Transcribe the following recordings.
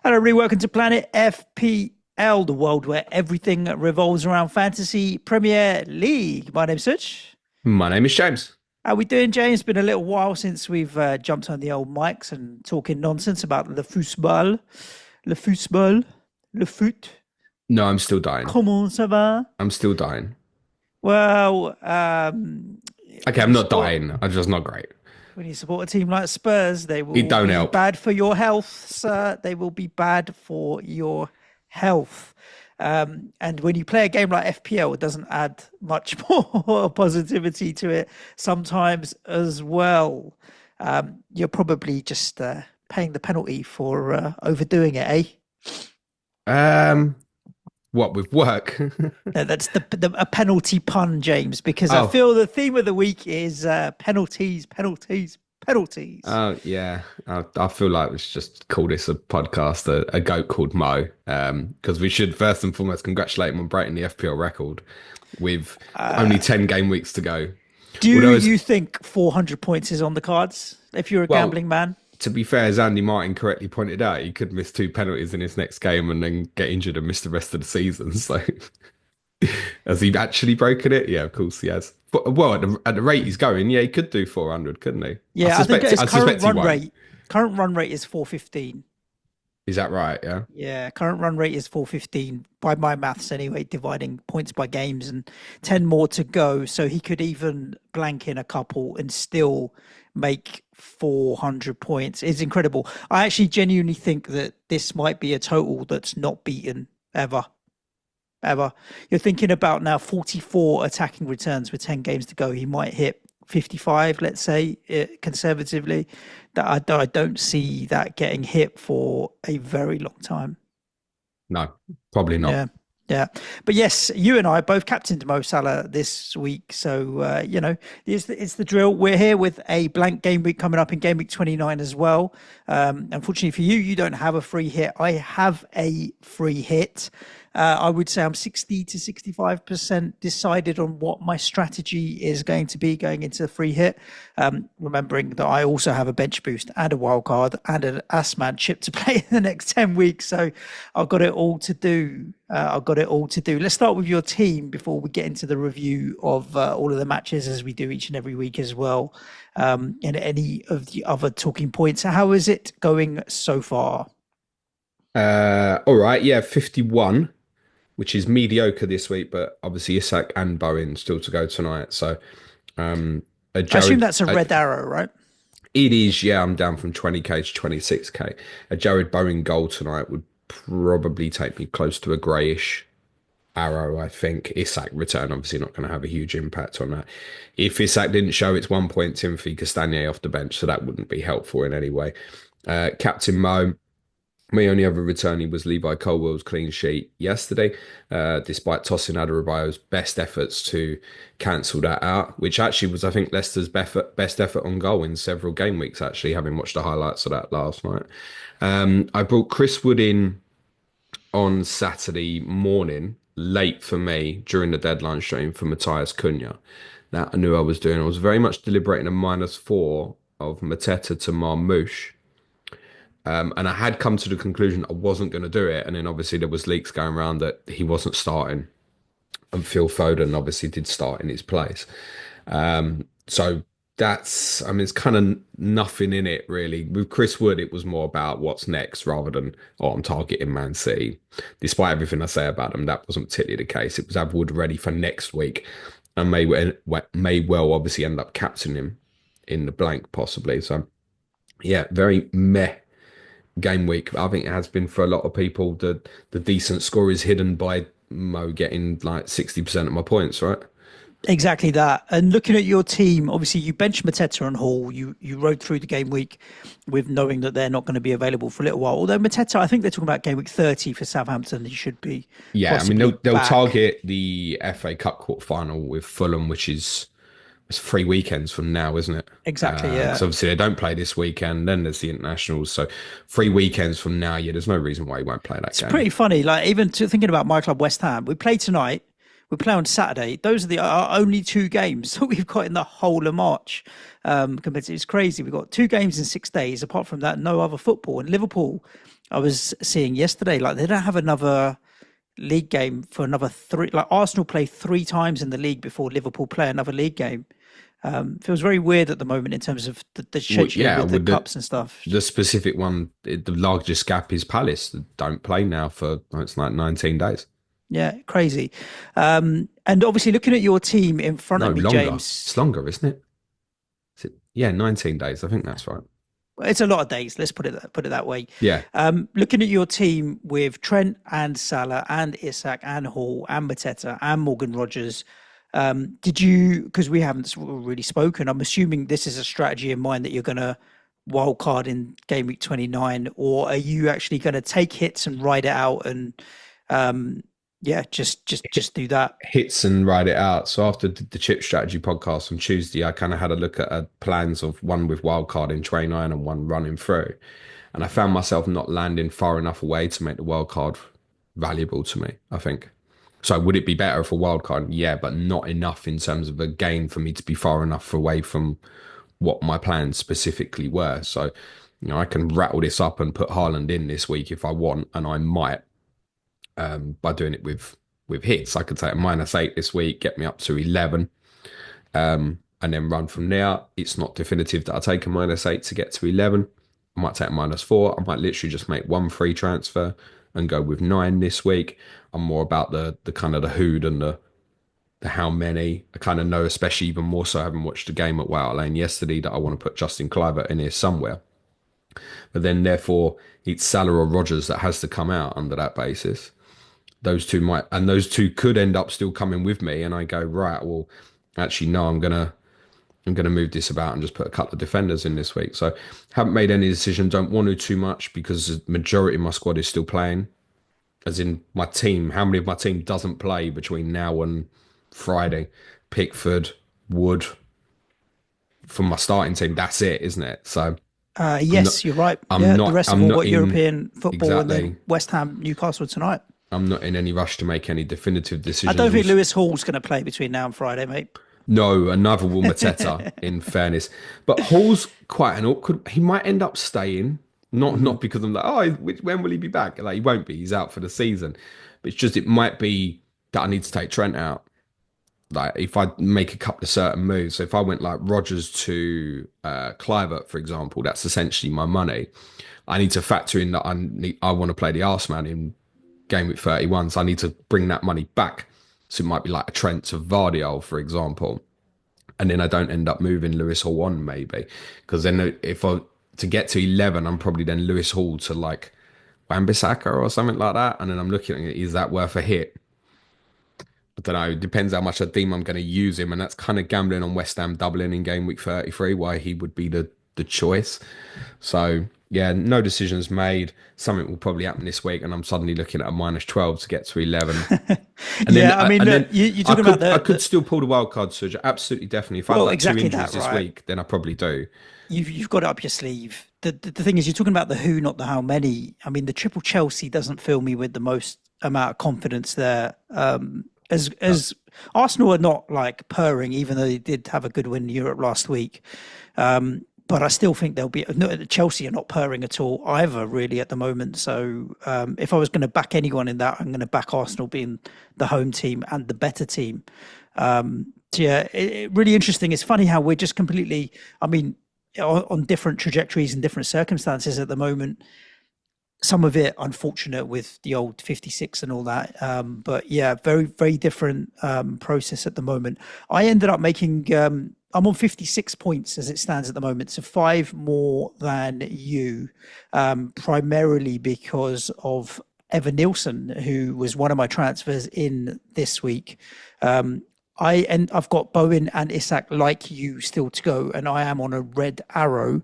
Hello, everybody. Welcome to Planet FPL, the world where everything revolves around fantasy Premier League. My name's Suj. My name is James. How we doing, James? Been a little while since we've jumped on the old mics and talking nonsense about le foot. No, I'm still dying. Comment ça va? I'm still dying. Well, Okay, I'm not dying. I'm just not great. when you support a team like Spurs, they will It don't be help. bad for your health, sir. They will be bad for your health. And when you play a game like FPL, it doesn't add much more positivity to it sometimes as well. You're probably just paying the penalty for overdoing it, eh? What with work? No, that's a penalty pun, James, because I Oh, feel the theme of the week is penalties, penalties, penalties. oh yeah. I feel like we should just call this a podcast, a goat called Mo, because we should first and foremost congratulate him on breaking the FPL record with only 10 game weeks to go. Do Although it's, you think 400 points is on the cards if you're a well, gambling man? to be fair, as Andy Martin correctly pointed out, he could miss 2 penalties in his next game and then get injured and miss the rest of the season. So has he actually broken it? Yeah, of course he has. But, well, at the rate he's going, yeah, he could do 400, couldn't he? Yeah, I think his I current suspect he run won't. rate. Current run rate is 415. Is that right? Yeah. Yeah, current run rate is 415 by my maths anyway, dividing points by games and 10 more to go. So he could even blank in a couple and still make 400 points. It's incredible. I actually genuinely think that this might be a total that's not beaten ever. Ever. You're thinking about now 44 attacking returns with 10 games to go. He might hit 55, let's say, conservatively. That I don't see that getting hit for a very long time. No, probably not. Yeah. Yeah. But yes, you and I both captained Mo Salah this week. So, it's the drill. We're here with a blank game week coming up in game week 29 as well. Unfortunately for you, you don't have a free hit. I have a free hit. I would say I'm 60 to 65% decided on what my strategy is going to be going into the free hit. Remembering that I also have a bench boost and a wild card and an Asman chip to play in the next 10 weeks. So I've got it all to do. Let's start with your team before we get into the review of all of the matches as we do each and every week as well. And any of the other talking points. How is it going so far? All right. Yeah, 51, which is mediocre this week, but obviously Isak and Bowen still to go tonight. So, I assume that's a red arrow, right? it is. Yeah, I'm down from 20k to 26k. A Jared Bowen goal tonight would probably take me close to a greyish arrow, I think. Isak return, obviously not going to have a huge impact on that. If Isak didn't show, it's 1 point Timothy Castagne off the bench, so that wouldn't be helpful in any way. Captain Mo, my only other returning was Levi Colwell's clean sheet yesterday, despite tossing Adebayo's best efforts to cancel that out, which actually was, I think, Leicester's best effort on goal in several game weeks, actually, having watched the highlights of that last night. I brought Chris Wood in on Saturday morning, late for me, during the deadline stream for Matthias Cunha. That I knew I was doing. I was very much deliberating a -4 of Mateta to Marmoush. And I had come to the conclusion I wasn't going to do it. And then obviously there was leaks going around that he wasn't starting. And Phil Foden obviously did start in his place. So that's, I mean, it's kind of nothing in it really. With Chris Wood, it was more about what's next rather than, oh, I'm targeting Man City. Despite everything I say about them, that wasn't particularly the case. It was have Wood ready for next week and may well obviously end up captaining him in the blank possibly. So yeah, very meh game week. I think it has been for a lot of people. The decent score is hidden by Mo getting like 60% of my points, right? Exactly that. And looking at your team, obviously you benched Mateta and Hall. You rode through the game week with knowing that they're not going to be available for a little while. Although Mateta, I think they're talking about game week 30 for Southampton. He should be. Yeah, I mean they'll back. target the FA Cup quarter final with Fulham, which is it's 3 weekends from now, isn't it? Exactly. Yeah. So obviously they don't play this weekend. Then there's the internationals. So 3 weekends from now, yeah, there's no reason why he won't play that game. It's pretty funny. Like even thinking about my club, West Ham, we play tonight. We play on Saturday. Those are our only 2 games that we've got in the whole of March. Compared to, it's crazy. We've got 2 games in 6 days. Apart from that, no other football. And Liverpool, I was seeing yesterday, like they don't have another league game for another 3. Like Arsenal play 3 times in the league before Liverpool play another league game. Feels very weird at the moment in terms of the scheduling with the cups and stuff. The specific one, the largest gap is Palace. That don't play now for it's like 19 days. Yeah, crazy. And obviously, looking at your team in front of me, longer. James. It's longer, isn't it? Yeah, 19 days. I think that's right. It's a lot of days. Let's put it that way. Yeah. Looking at your team with Trent and Salah and Isak and Hall and Mateta and Morgan Rogers, did you? Because we haven't really spoken. I'm assuming this is a strategy in mind that you're going to wild card in game week 29, or are you actually going to take hits and ride it out and just do that? Hits and ride it out. So after the chip strategy podcast on Tuesday, I kind of had a look at plans of one with wildcard in 29 and one running through. And I found myself not landing far enough away to make the wildcard valuable to me, I think. So would it be better for wildcard? Yeah, but not enough in terms of a gain for me to be far enough away from what my plans specifically were. So, I can rattle this up and put Haaland in this week if I want, and I might. By doing it with hits, I could take a -8 this week, get me up to 11, and then run from there. It's not definitive that I take a -8 to get to 11. I might take a -4. I might literally just make one free transfer and go with 9 this week. I'm more about the kind of the who and the how many. I kind of know, especially even more so having watched the game at White Hart Lane yesterday, that I want to put Justin Kluivert in here somewhere. But then therefore it's Salah or Rodgers that has to come out under that basis. Those two could end up still coming with me, and I go, right, well, actually, no, I'm gonna move this about and just put a couple of defenders in this week. So haven't made any decision, don't want to too much, because the majority of my squad is still playing. As in my team, how many of my team doesn't play between now and Friday? Pickford, Wood, from my starting team, that's it, isn't it? So yes, you're right. The rest of all European football, and then West Ham, Newcastle tonight. I'm not in any rush to make any definitive decisions. I don't think Lewis Hall's going to play between now and Friday, mate. No, another will Mateta, in fairness. But Hall's quite an awkward. He might end up staying, not because I'm like, when will he be back? Like, he won't be. He's out for the season. But it's just, it might be that I need to take Trent out. Like, if I make a couple of certain moves. So if I went like Rodgers to Kluivert, for example, that's essentially my money. I need to factor in that I want to play the Arseman in game week 31, so I need to bring that money back. So it might be like a Trent to Vardiol, for example, and then I don't end up moving Lewis Hall on, maybe, because then to get to 11, I'm probably then Lewis Hall to like Wan-Bissaka or something like that, and then I'm looking at it, is that worth a hit? I don't know. It depends how much I deem I'm going to use him, and that's kind of gambling on West Ham doubling in game week 33, why he would be the choice. So yeah, no decisions made. Something will probably happen this week, and I'm suddenly looking at a -12 to get to 11. And you're talking about I could still pull the wild card, Suj. Absolutely, definitely. If I have exactly 2 injuries this week, then I probably do. You've got it up your sleeve. The thing is, you're talking about the who, not the how many. I mean, the triple Chelsea doesn't fill me with the most amount of confidence there. As Arsenal are not like purring, even though they did have a good win in Europe last week. But I still think Chelsea are not purring at all either, really, at the moment. So if I was going to back anyone in that, I'm going to back Arsenal being the home team and the better team. Really interesting. It's funny how we're just completely, on different trajectories and different circumstances at the moment. Some of it unfortunate with the old 56 and all that. But yeah, very, very different process at the moment. I ended up making... I'm on 56 points as it stands at the moment, so 5 more than you, primarily because of Evan Nilsson, who was one of my transfers in this week. I've got Bowen and Isak like you still to go, and I am on a red arrow.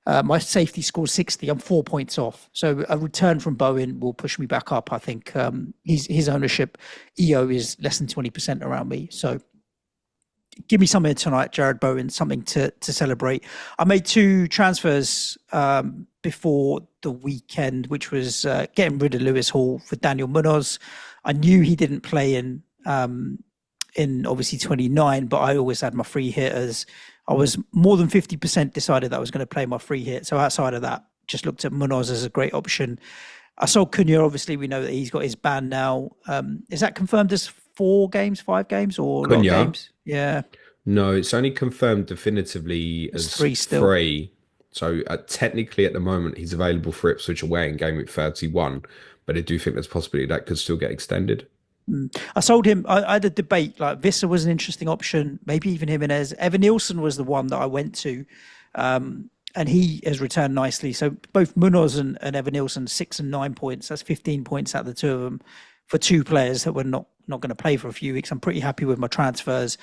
My safety score 60. I'm 4 points off. So a return from Bowen will push me back up. I think his ownership EO is less than 20% around me. So give me something tonight, Jared Bowen, something to celebrate. I made 2 transfers before the weekend, which was getting rid of Lewis Hall for Daniel Munoz. I knew he didn't play in in obviously 29, but I always had my free hitters. I was more than 50% decided that I was going to play my free hit. So outside of that, just looked at Munoz as a great option. I sold Cunha. Obviously, we know that he's got his ban now. Is that confirmed as 4 games, 5 games, or a lot of Cunha? games? Yeah, No, it's only confirmed definitively it's as 3 still. 3. So technically, at the moment, he's available for Ipswich away in game week 31. But I do think there's a possibility that could still get extended. I sold him. I had a debate. Like Vissa was an interesting option. Maybe even Jimenez. Evan Nielsen was the one that I went to. And he has returned nicely. So both Munoz and Evan Nielsen, 6 and 9 points. That's 15 points out of the two of them for 2 players that were not going to play for a few weeks. I'm pretty happy with my transfers.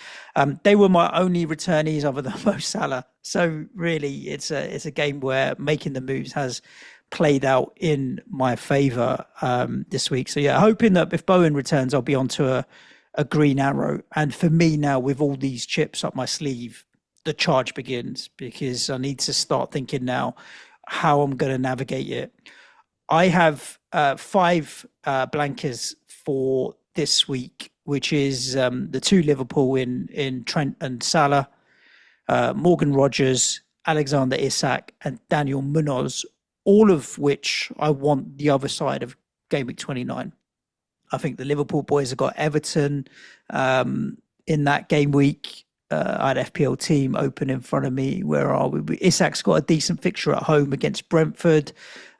They were my only returnees other than Mo Salah. So really, it's a game where making the moves has played out in my favour this week. So yeah, hoping that if Bowen returns, I'll be onto a green arrow. And for me now, with all these chips up my sleeve, the charge begins, because I need to start thinking now how I'm going to navigate it. I have 5 blankers for this week, which is the 2 Liverpool in Trent and Salah, Morgan Rogers, Alexander Isak, and Daniel Munoz, all of which I want the other side of Game Week 29. I think the Liverpool boys have got Everton in that game week. I had FPL team open in front of me. Where are we? Isak's got a decent fixture at home against Brentford.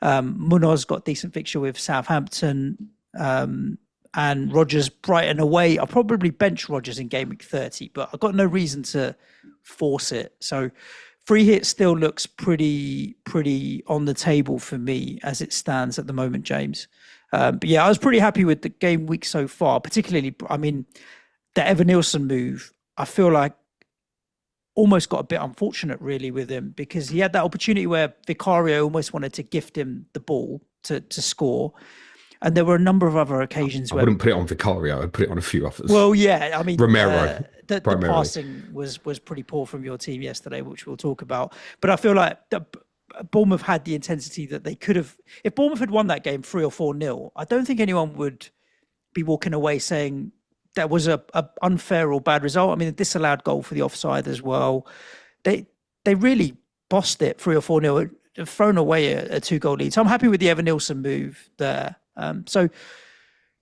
Munoz got a decent fixture with Southampton. And Rodgers Brighton away. I'll probably bench Rodgers in game week 30, but I've got no reason to force it. So free hit still looks pretty on the table for me as it stands at the moment, James. But yeah, I was pretty happy with the game week so far, particularly, I mean, the Evan Nielsen move, I feel like almost got a bit unfortunate really with him, because he had that opportunity where Vicario almost wanted to gift him the ball to score. And there were a number of other occasions I where... wouldn't put it on Vicario. I'd put it on a few others. Well, yeah, I mean... Romero, the passing was pretty poor from your team yesterday, which we'll talk about. But I feel like Bournemouth had the intensity that they could have... If Bournemouth had won that game 3 or 4-0, I don't think anyone would be walking away saying that was a unfair or bad result. I mean, a disallowed goal for the offside as well. They really bossed it 3 or 4-0, thrown away a 2-goal lead. So I'm happy with the Evan Nielsen move there. So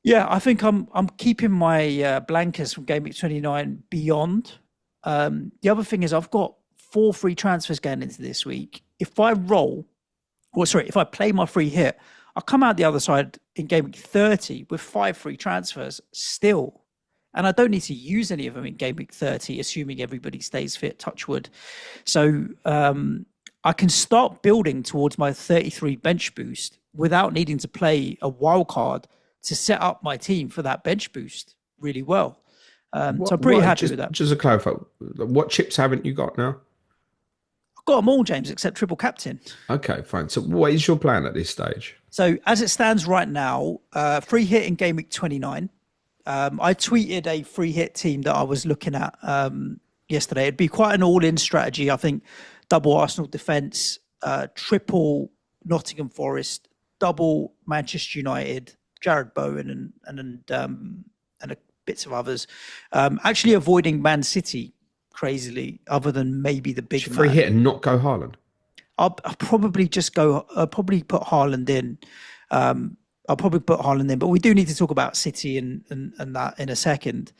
yeah, I think I'm keeping my blankers from game week 29 beyond. The other thing is I've got 4 free transfers going into this week. If I play my free hit, I'll come out the other side in game week 30 with 5 free transfers still. And I don't need to use any of them in game week 30, assuming everybody stays fit, touch wood. So I can start building towards my 33 bench boost without needing to play a wild card to set up my team for that bench boost really well. So I'm pretty happy with that. Just to clarify, what chips haven't you got now? I've got them all, James, except triple captain. Okay, fine. So what is your plan at this stage? So as it stands right now, free hit in game week 29. I tweeted a free hit team that I was looking at yesterday. It'd be quite an all-in strategy. I think double Arsenal defence, triple Nottingham Forest, double Manchester United, Jared Bowen, and a bits of others. Actually avoiding Man City, crazily, other than maybe the big free hit and not go Haaland. I'll probably just go. I'll probably put Haaland in. But we do need to talk about City and that in a second.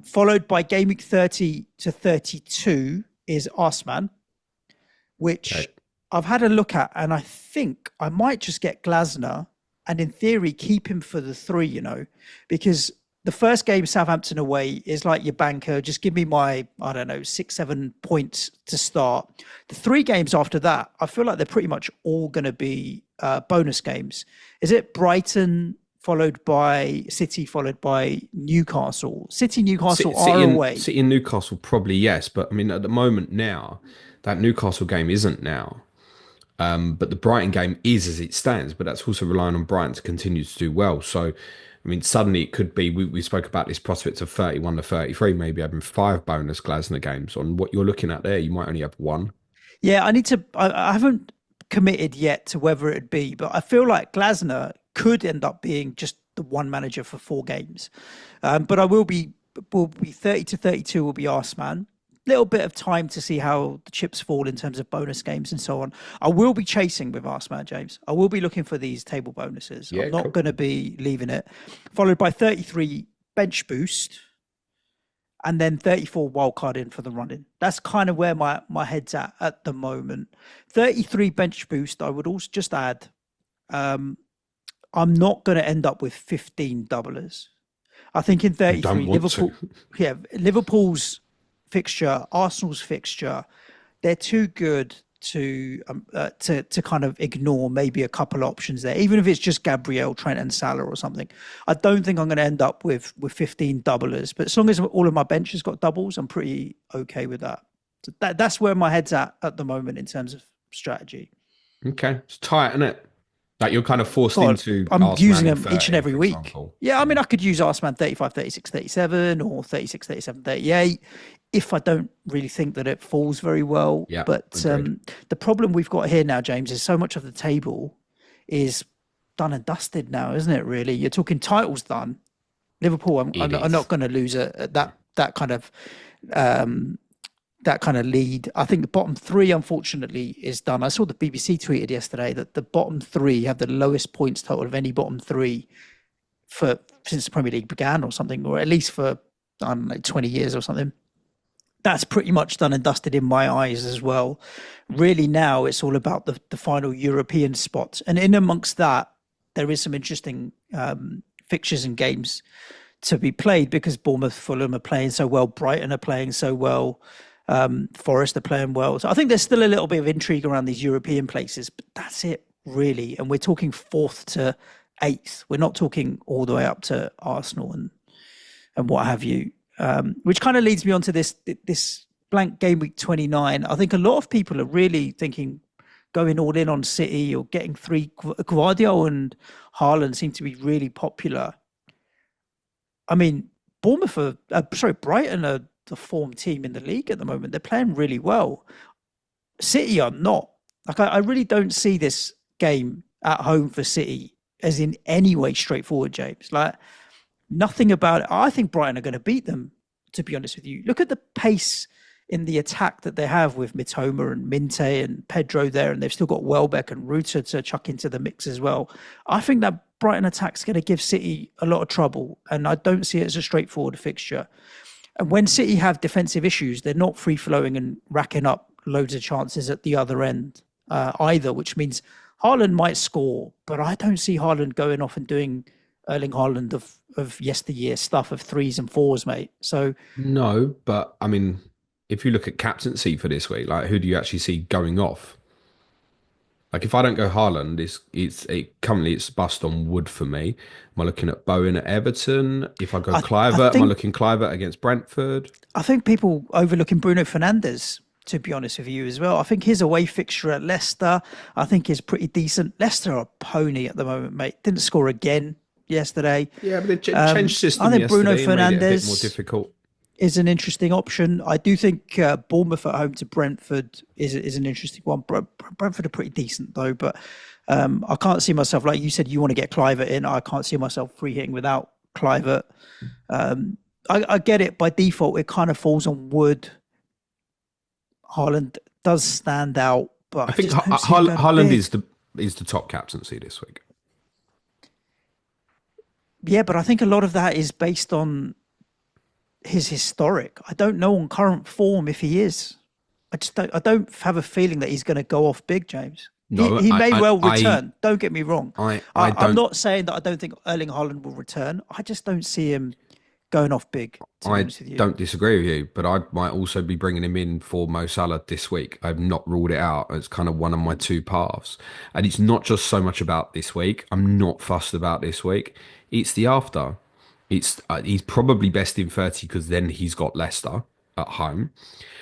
Followed by game week 30 to 32 is Arsman, which I've had a look at, and I think I might just get Glasner and in theory keep him for the 3, because the first game, Southampton away, is like your banker. Just give me my, 6-7 points to start. The 3 games after that, I feel like they're pretty much all going to be bonus games. Is it Brighton followed by City, followed by Newcastle? Newcastle are away. City and Newcastle probably, yes. But I mean, at the moment now, that Newcastle game isn't now. But the Brighton game is as it stands. But that's also relying on Brighton to continue to do well. So, I mean, suddenly it could be, we spoke about this prospect of 31 to 33, maybe having 5 bonus Glasner games. On what you're looking at there, you might only have 1. Yeah, I haven't committed yet to whether it'd be, but I feel like Glasner could end up being just the one manager for 4 games. But I will be will be 30 to 32 will be Arseman. Little bit of time to see how the chips fall in terms of bonus games and so on. I will be chasing with Arseman, James. I will be looking for these table bonuses. Yeah, I'm not cool. going to be leaving it. Followed by 33 bench boost and then 34 wildcard in for the running. That's kind of where my head's at the moment. 33 bench boost, I would also just add, I'm not going to end up with 15 doublers. I think in You don't 33, want to. Liverpool's fixture, Arsenal's fixture, they're too good to kind of ignore maybe a couple options there, even if it's just Gabriel, Trent, and Salah or something. I don't think I'm going to end up with 15 doublers, but as long as all of my bench has got doubles, I'm pretty okay with that. So that's where my head's at the moment in terms of strategy. Okay, it's tight, isn't it? Like you're kind of forced God, into I'm using Arsenal in them each and 30, every for week. example. Yeah, I mean, I could use Arseman 35, 36, 37 or 36, 37, 38 if I don't really think that it falls very well. Yeah, But agreed. the problem we've got here now, James, is so much of the table is done and dusted now, isn't it, really? You're talking titles done. Liverpool, It I'm is. not going to lose that kind of lead. I think the bottom three, unfortunately, is done. I saw the BBC tweeted yesterday that the bottom three have the lowest points total of any bottom three for since the Premier League began, or something, or at least for I don't know 20 years or something. That's pretty much done and dusted in my eyes as well. Really, now it's all about the final European spots, and in amongst that, there is some interesting fixtures and games to be played because Bournemouth, Fulham are playing so well, Brighton are playing so well. Forest are playing well. So I think there's still a little bit of intrigue around these European places, but that's it really. And we're talking fourth to eighth. We're not talking all the way up to Arsenal and what have you. Which kind of leads me on to this blank game week 29. I think a lot of people are really thinking going all in on City or getting three. Guardiola and Haaland seem to be really popular. I mean, Brighton are the form team in the league at the moment. They're playing really well. City are not. Like I really don't see this game at home for City as in any way straightforward, James. Like nothing about it. I think Brighton are going to beat them, to be honest with you. Look at the pace in the attack that they have with Mitoma and Minte and Pedro there, and they've still got Welbeck and Ruta to chuck into the mix as well. I think that Brighton attack's going to give City a lot of trouble, and I don't see it as a straightforward fixture. And when City have defensive issues, they're not free-flowing and racking up loads of chances at the other end either, which means Haaland might score, but I don't see Haaland going off and doing Erling Haaland of yesteryear stuff of threes and fours, mate. So No, but I mean, if you look at captaincy for this week, like who do you actually see going off? Like if I don't go Haaland, currently it's bust on wood for me. Am I looking at Bowen at Everton? If I go I Clivert, am I think looking Clivert against Brentford? I think people overlooking Bruno Fernandes, to be honest with you as well. I think his away fixture at Leicester, I think is pretty decent. Leicester are a pony at the moment, mate. Didn't score again yesterday. Yeah, but it changed I system think Bruno yesterday and made it a bit more Fernandes difficult. is an interesting option. I do think Bournemouth at home to Brentford is an interesting one. Brentford are pretty decent though, but I can't see myself, like you said, you want to get Clivert in. I can't see myself free hitting without Clivert. I get it by default. It kind of falls on wood. Haaland does stand out, but I I think just don't see him going Haaland big. is the top captaincy this week. Yeah, but I think a lot of that is based on his historic. I don't know on current form if he is. I don't have a feeling that he's going to go off big, James. No, He may well I return. Don't get me wrong. I I'm don't not saying that I don't think Erling Haaland will return. I just don't see him going off big, to be I honest with you. don't disagree with you, but I might also be bringing him in for Mo Salah this week. I've not ruled it out. It's kind of one of my two paths, and it's not just so much about this week. I'm not fussed about this week. It's the after. It's he's probably best in 30 because then he's got Leicester at home.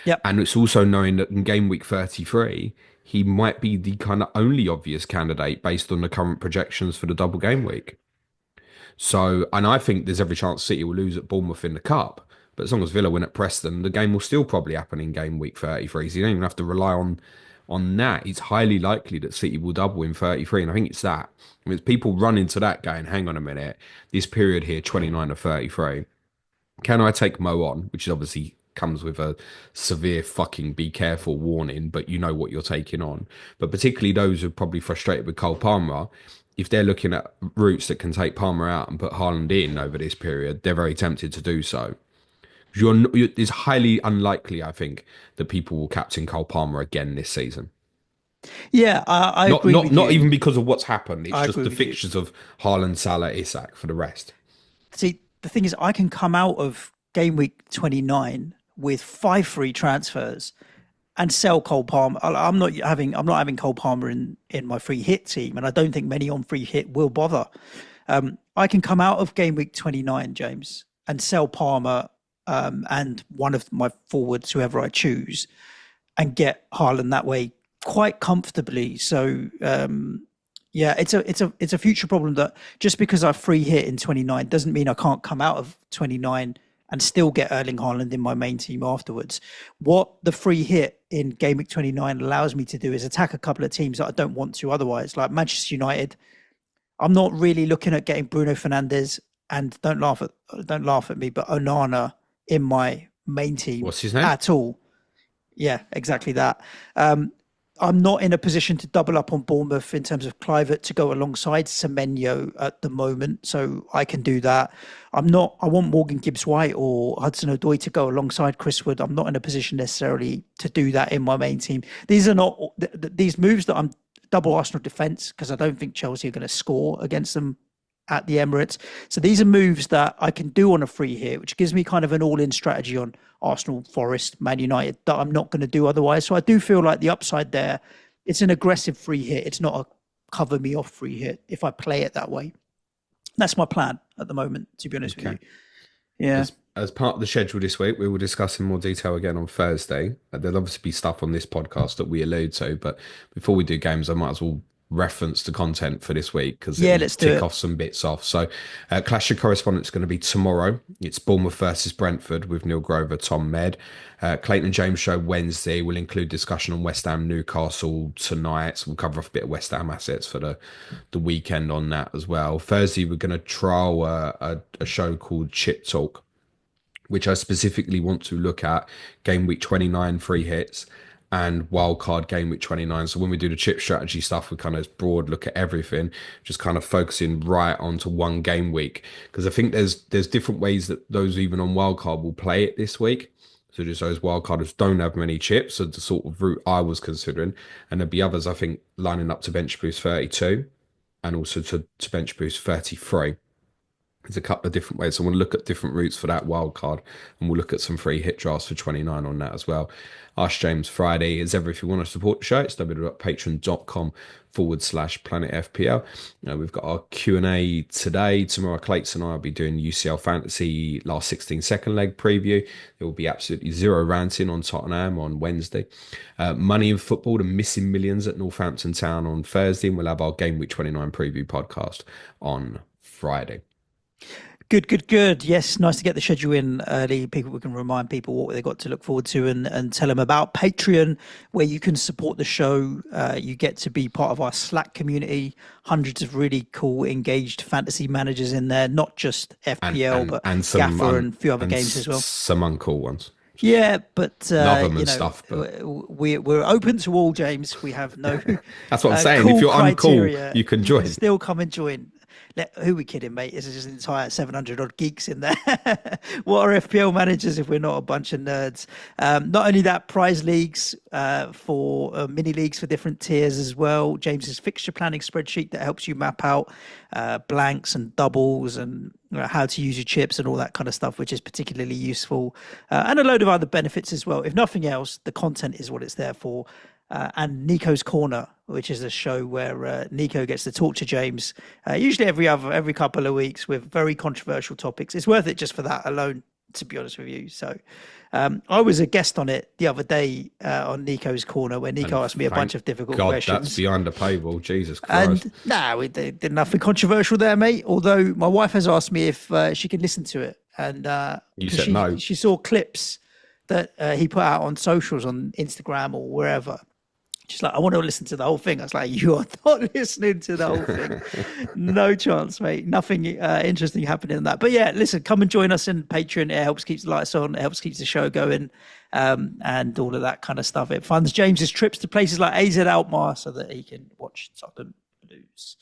Yep. And it's also knowing that in game week 33, he might be the kind of only obvious candidate based on the current projections for the double game week. So, and I think there's every chance City will lose at Bournemouth in the Cup. But as long as Villa win at Preston, the game will still probably happen in game week 33. So you don't even have to rely on that. It's highly likely that City will double in 33. And I think it's that. I mean, it's people run into that going, hang on a minute, this period here, 29 to 33. Can I take Mo on? Which is obviously comes with a severe fucking be careful warning, but you know what you're taking on. But particularly those who are probably frustrated with Cole Palmer, if they're looking at routes that can take Palmer out and put Haaland in over this period, they're very tempted to do so. It's highly unlikely, I think, that people will captain Cole Palmer again this season. Yeah, I Not agree not with not you. even because of what's happened. It's I just agree the with you. fixtures of Haaland, Salah, Isak for the rest. See, the thing is, I can come out of game week 29 with 5 free transfers and sell Cole Palmer. I'm not having Cole Palmer in my free hit team, and I don't think many on free hit will bother. I can come out of game week 29, James, and sell Palmer and one of my forwards, whoever I choose, and get Haaland that way quite comfortably. So yeah, it's a future problem that just because I free hit in 29 doesn't mean I can't come out of 29 and still get Erling Haaland in my main team afterwards. What the free hit in game week 29 allows me to do is attack a couple of teams that I don't want to otherwise, like Manchester United. I'm not really looking at getting Bruno Fernandes, and don't laugh at me, but Onana in my main team What's his name? at all. Yeah, exactly that. I'm not in a position to double up on Bournemouth in terms of Clivert to go alongside Semenyo at the moment, so I can do that. I want Morgan Gibbs-White or Hudson-Odoi to go alongside Chris Wood. I'm not in a position necessarily to do that in my main team. These are not these moves that I'm double Arsenal defence, because I don't think Chelsea are going to score against them at the Emirates. So these are moves that I can do on a free hit, which gives me kind of an all-in strategy on Arsenal, Forest, Man United that I'm not going to do otherwise. So I do feel like the upside there, it's an aggressive free hit. It's not a cover me off free hit if I play it that way. That's my plan at the moment, to be honest with you. Yeah. As part of the schedule this week, we will discuss in more detail again on Thursday. There'll obviously be stuff on this podcast that we allude to, but before we do games, I might as well reference the content for this week because let's tick off some bits off. So Clash of Correspondence is going to be tomorrow. It's Bournemouth versus Brentford with Neil Grover, Tom Med. Clayton and James show Wednesday will include discussion on West Ham Newcastle tonight. So we'll cover off a bit of West Ham assets for the weekend on that as well. Thursday we're going to trial a show called Chip Talk, which I specifically want to look at game week 29 free hits and wildcard game week 29. So when we do the chip strategy stuff, we kind of broad look at everything, just kind of focusing right onto one game week. Because I think there's different ways that those even on wildcard will play it this week. So just those wildcarders don't have many chips, so the sort of route I was considering. And there'll be others, I think, lining up to bench boost 32 and also to bench boost 33. There's a couple of different ways. So we'll look at different routes for that wild card, and we'll look at some free hit drafts for 29 on that as well. Ask James Friday. As ever, if you want to support the show, it's www.patreon.com/Planet FPL. We've got our Q&A today. Tomorrow, Clates and I will be doing UCL Fantasy last 16-second leg preview. There will be absolutely zero ranting on Tottenham on Wednesday. Money in football, the missing millions at Northampton Town on Thursday. And we'll have our Game Week 29 preview podcast on Friday. Good. Yes, nice to get the schedule in early. We can remind people what they've got to look forward to and tell them about Patreon, where you can support the show. You get to be part of our Slack community. Hundreds of really cool, engaged fantasy managers in there, not just FPL, but some, Gaffer and a few other games as well. Some uncool ones. Yeah, but love them and stuff. But we're open to all, James. We have no. That's what I'm saying. Cool if you're criteria, uncool, you can join. Still come and join. Who are we kidding, mate? This is just an entire 700 odd geeks in there. What are FPL managers if we're not a bunch of nerds? Not only that, prize leagues for mini leagues for different tiers as well. James's fixture planning spreadsheet that helps you map out blanks and doubles and how to use your chips and all that kind of stuff, which is particularly useful. And a load of other benefits as well. If nothing else, the content is what it's there for. And Nico's Corner, which is a show where Nico gets to talk to James, usually every couple of weeks with very controversial topics. It's worth it just for that alone, to be honest with you. So I was a guest on it the other day on Nico's Corner, where Nico asked me a bunch of difficult questions. That's beyond the paywall, Jesus Christ. And we did nothing controversial there, mate. Although my wife has asked me if she can listen to it, and you said no. She saw clips that he put out on socials, on Instagram or wherever. She's like, I want to listen to the whole thing. I was like, you are not listening to the whole thing. No chance, mate. Nothing interesting happening in that. But yeah, listen, come and join us in Patreon. It helps keep the lights on. It helps keep the show going, and all of that kind of stuff. It funds James's trips to places like AZ Alkmaar so that he can watch Tottenham lose.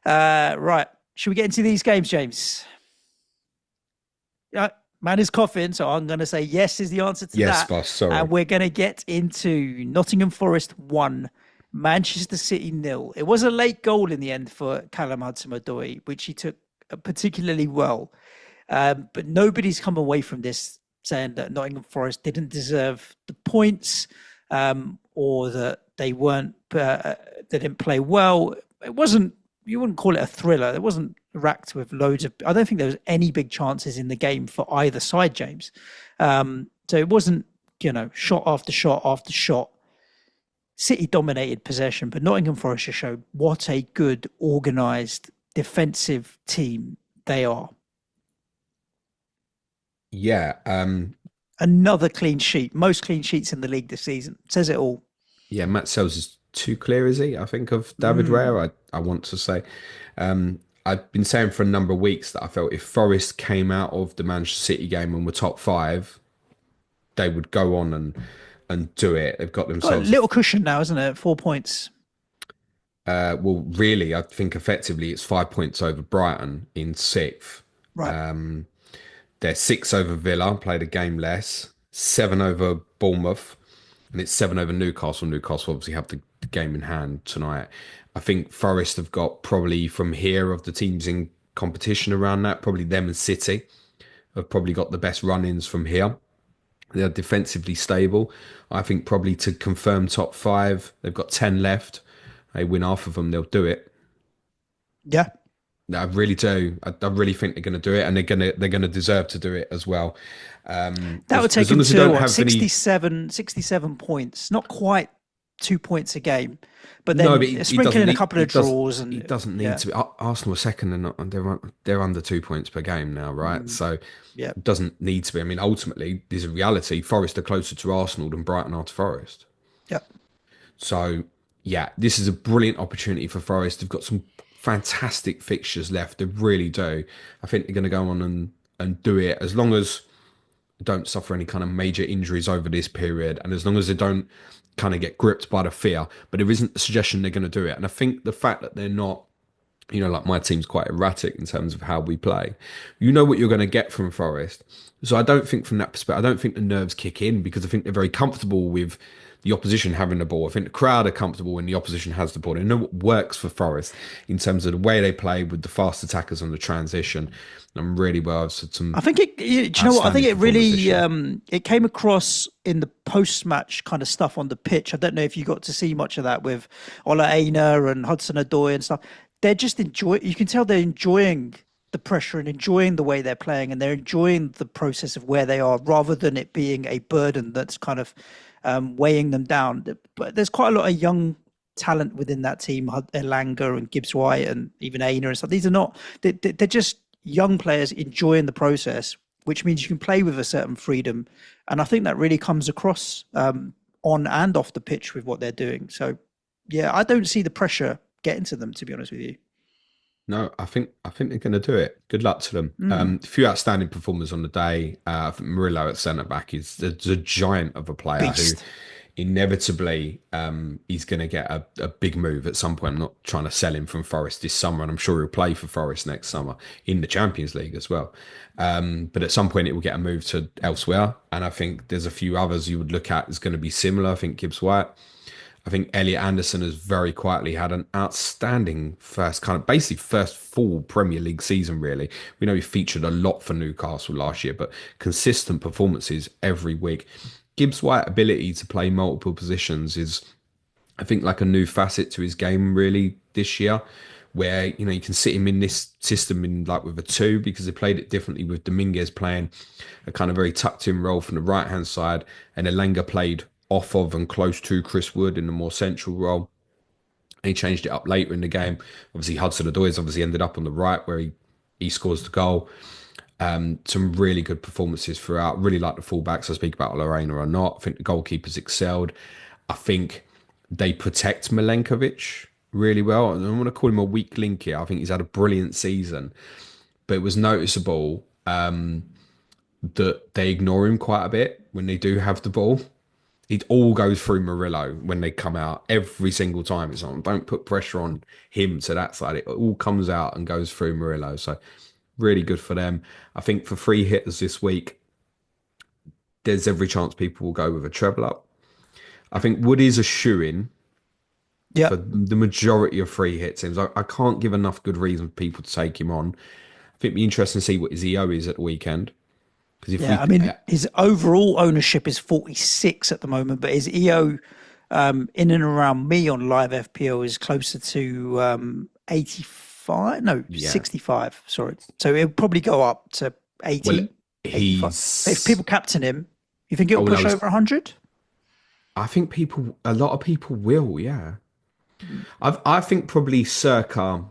Right. Should we get into these games, James? Yeah. Man is coughing, so I'm going to say yes is the answer to Yes, that. boss. Sorry. And we're going to get into Nottingham Forest 1, Manchester City 0. It was a late goal in the end for Callum Hudson-Odoi, which he took particularly well. But nobody's come away from this saying that Nottingham Forest didn't deserve the points, or that they didn't play well. It wasn't, you wouldn't call it a thriller. It wasn't racked with loads of, I don't think there was any big chances in the game for either side, James. So it wasn't, shot after shot after shot. City dominated possession, but Nottingham Forest just showed what a good, organised, defensive team they are. Yeah. Another clean sheet, most clean sheets in the league this season. Says it all. Yeah, Matt Sells is too clear, is he? I think of David Raya, I want to say. I've been saying for a number of weeks that I felt if Forest came out of the Manchester City game and were top 5, they would go on and do it. They've got themselves a little cushion now, isn't it? 4 points. Well, really, I think effectively it's 5 points over Brighton in 6th. Right. They're 6 over Villa, played a game less, 7 over Bournemouth, and it's 7 over Newcastle. Newcastle obviously have the game in hand tonight. I think Forest have got probably from here of the teams in competition around that, probably them and City have probably got the best run-ins from here. They're defensively stable. I think probably to confirm top 5, they've got 10 left. They win half of them, they'll do it. Yeah. I really do. I really think they're going to do it, and they're gonna deserve to do it as well. That would take them to what, 67 points. Not quite 2 points a game, but then sprinkling in a couple of draws. And it doesn't need to be. Arsenal are second, and they're under 2 points per game now, right? So it doesn't need to be. I mean, ultimately, there's a reality. Forest are closer to Arsenal than Brighton are to Forest. Yeah. So yeah, this is a brilliant opportunity for Forest. They've got some fantastic fixtures left. They really do. I think they're going to go on and do it as long as they don't suffer any kind of major injuries over this period, and as long as they don't kind of get gripped by the fear. But there isn't a suggestion they're going to do it. And I think the fact that they're not, like my team's quite erratic in terms of how we play. You know what you're going to get from Forest. So I don't think from that perspective, I don't think the nerves kick in because I think they're very comfortable with the opposition having the ball. I think the crowd are comfortable when the opposition has the ball. They know what works for Forest in terms of the way they play with the fast attackers on the transition. And really well, I've said some. I think do you know what? I think it really it came across in the post-match kind of stuff on the pitch. I don't know if you got to see much of that with Ola Aina and Hudson-Odoi and stuff. They're just you can tell they're enjoying the pressure and enjoying the way they're playing, and they're enjoying the process of where they are rather than it being a burden that's kind of weighing them down. But there's quite a lot of young talent within that team, Elanga and Gibbs White and even Aina and stuff. These are not, they're just young players enjoying the process, which means you can play with a certain freedom. And I think that really comes across on and off the pitch with what they're doing. So yeah, I don't see the pressure getting to them, to be honest with you. No, I think they're going to do it. Good luck to them. A few outstanding performers on the day. I think Murillo at centre back is the giant of a player Beast. who inevitably he's going to get a big move at some point. I'm not trying to sell him from Forest this summer, and I'm sure he'll play for Forest next summer in the Champions League as well. But at some point it will get a move to elsewhere, and I think there's a few others you would look at is going to be similar. I think Gibbs White. I think Elliot Anderson has very quietly had an outstanding first full Premier League season, really. We know he featured a lot for Newcastle last year, but consistent performances every week. Gibbs White's ability to play multiple positions is, I think, like a new facet to his game, really, this year, where, you can sit him in this system in like with a 2 because they played it differently with Dominguez playing a kind of very tucked in role from the right-hand side, and Elanga played off of and close to Chris Wood in the more central role. And he changed it up later in the game. Obviously, Hudson-Odoi has obviously ended up on the right where he scores the goal. Some really good performances throughout. Really like the fullbacks. I speak about Lorena or not. I think the goalkeepers excelled. I think they protect Milenkovic really well. I don't want to call him a weak link here. I think he's had a brilliant season, but it was noticeable that they ignore him quite a bit when they do have the ball. It all goes through Murillo when they come out every single time. It's on. Don't put pressure on him to that side. It all comes out and goes through Murillo. So really good for them. I think for free hitters this week, there's every chance people will go with a treble up. I think Wood is a shoe-in Yeah. for the majority of free hit teams. I can't give enough good reason for people to take him on. I think it'd be interesting to see what his EO is at the weekend. Because if Yeah, we, I mean, his overall ownership is 46 at the moment, but his EO in and around me on live FPL is closer to 85, no, yeah, 65, sorry. So it'll probably go up to well, 80, 85. But if he's. people captain him, you think it'll Oh no, push over 100? I think a lot of people will. Yeah, I think probably circa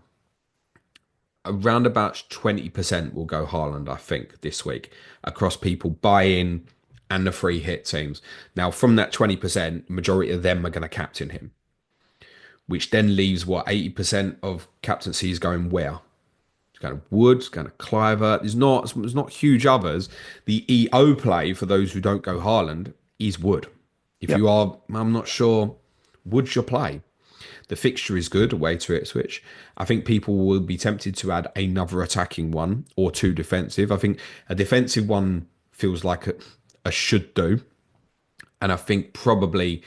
around about 20% will go Haaland, I think, this week across people buy-in and the free hit teams. Now, from that 20%, majority of them are going to captain him, which then leaves what 80% of captaincies going where? It's going to Wood, it's going to Cliver. There's not huge others. The EO play for those who don't go Haaland is Wood. If Yep. you are, I'm not sure, Wood's your play. The fixture is good, away to Ipswich. I think people will be tempted to add another attacking one or two defensive. I think a defensive one feels like a should do, and I think probably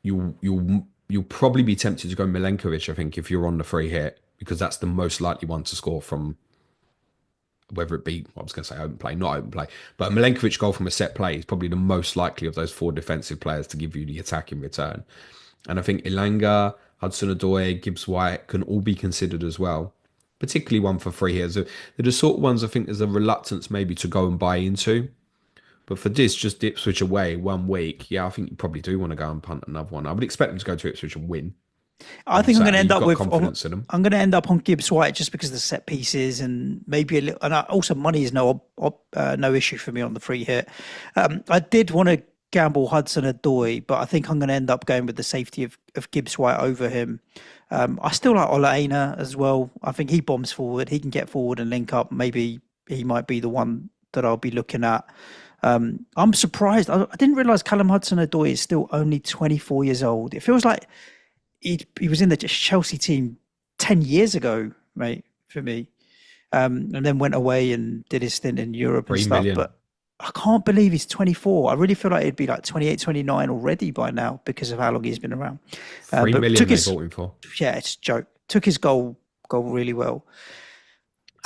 you'll probably be tempted to go Milenkovic. I think if you're on the free hit because that's the most likely one to score from whether it be I was going to say open play, not open play, but a Milenkovic goal from a set play is probably the most likely of those four defensive players to give you the attack in return. And I think Ilanga, Hudson-Odoi, Gibbs-White can all be considered as well. Particularly one for free here. So they're the sort of ones I think there's a reluctance maybe to go and buy into. But for this, just Ipswich away 1 week, yeah, I think you probably do want to go and punt another one. I would expect them to go to Ipswich and win I on think I'm going to Saturday. end You've up got with confidence in them. I'm going to end up on Gibbs White just because of the set pieces and maybe a little, and also money is no issue for me on the free hit. I did want to gamble Hudson Odoi, but I think I'm going to end up going with the safety of Gibbs White over him. I still like Ola Aina as well. I think he bombs forward. He can get forward and link up. Maybe he might be the one that I'll be looking at. I'm surprised. I didn't realize Callum Hudson Odoi is still only 24 years old. It feels like he was in the Chelsea team 10 years ago, mate, for me. And then went away and did his stint in Europe and 3 stuff. million. But I can't believe he's 24. I really feel like he'd be like 28, 29 already by now because of how long he's been around. 3 But million took they his, bought him for. yeah, it's a joke. Took his goal really well.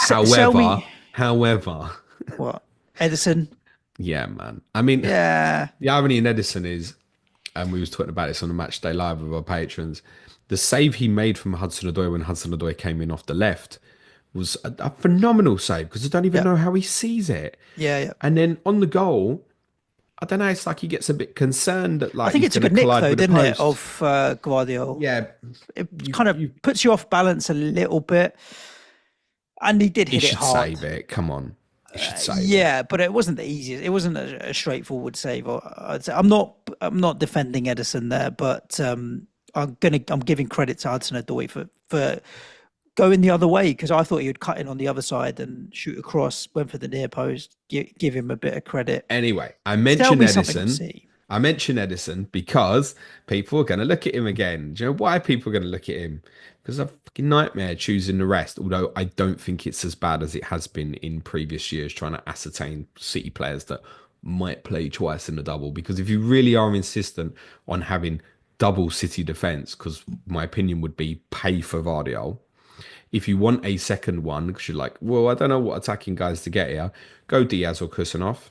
Sell However, me however, what? Edison? yeah, man. I mean, Yeah. the irony in Edison is, and we was talking about this on the Match Day Live with our patrons, the save he made from Hudson-Odoi when Hudson-Odoi came in off the left was a phenomenal save because I don't even Yeah. know how he sees it. Yeah, yeah. And then on the goal, I don't know, it's like he gets a bit concerned that I like think he's it took going a to nick collide though, with the didn't it, post. of Guardiola? Yeah, It kind of puts you off balance a little bit. And he did he hit it should hard. save it. Come on. He should save it. Yeah, but it wasn't the easiest. It wasn't a straightforward save. I'd say I'm not defending Edison there, but I'm giving credit to Hudson Odoi for going the other way because I thought he would cut in on the other side and shoot across. Went for the near post. Give him a bit of credit. Anyway, Tell me something to see. I mentioned Edison because people are going to look at him again. Do you know why people are going to look at him? Because a fucking nightmare choosing the rest. Although I don't think it's as bad as it has been in previous years trying to ascertain City players that might play twice in the double. Because if you really are insistent on having double City defence, because my opinion would be pay for Vardiol. If you want a second one, because you're like, well, I don't know what attacking guys to get here, go Diaz or Kusanov.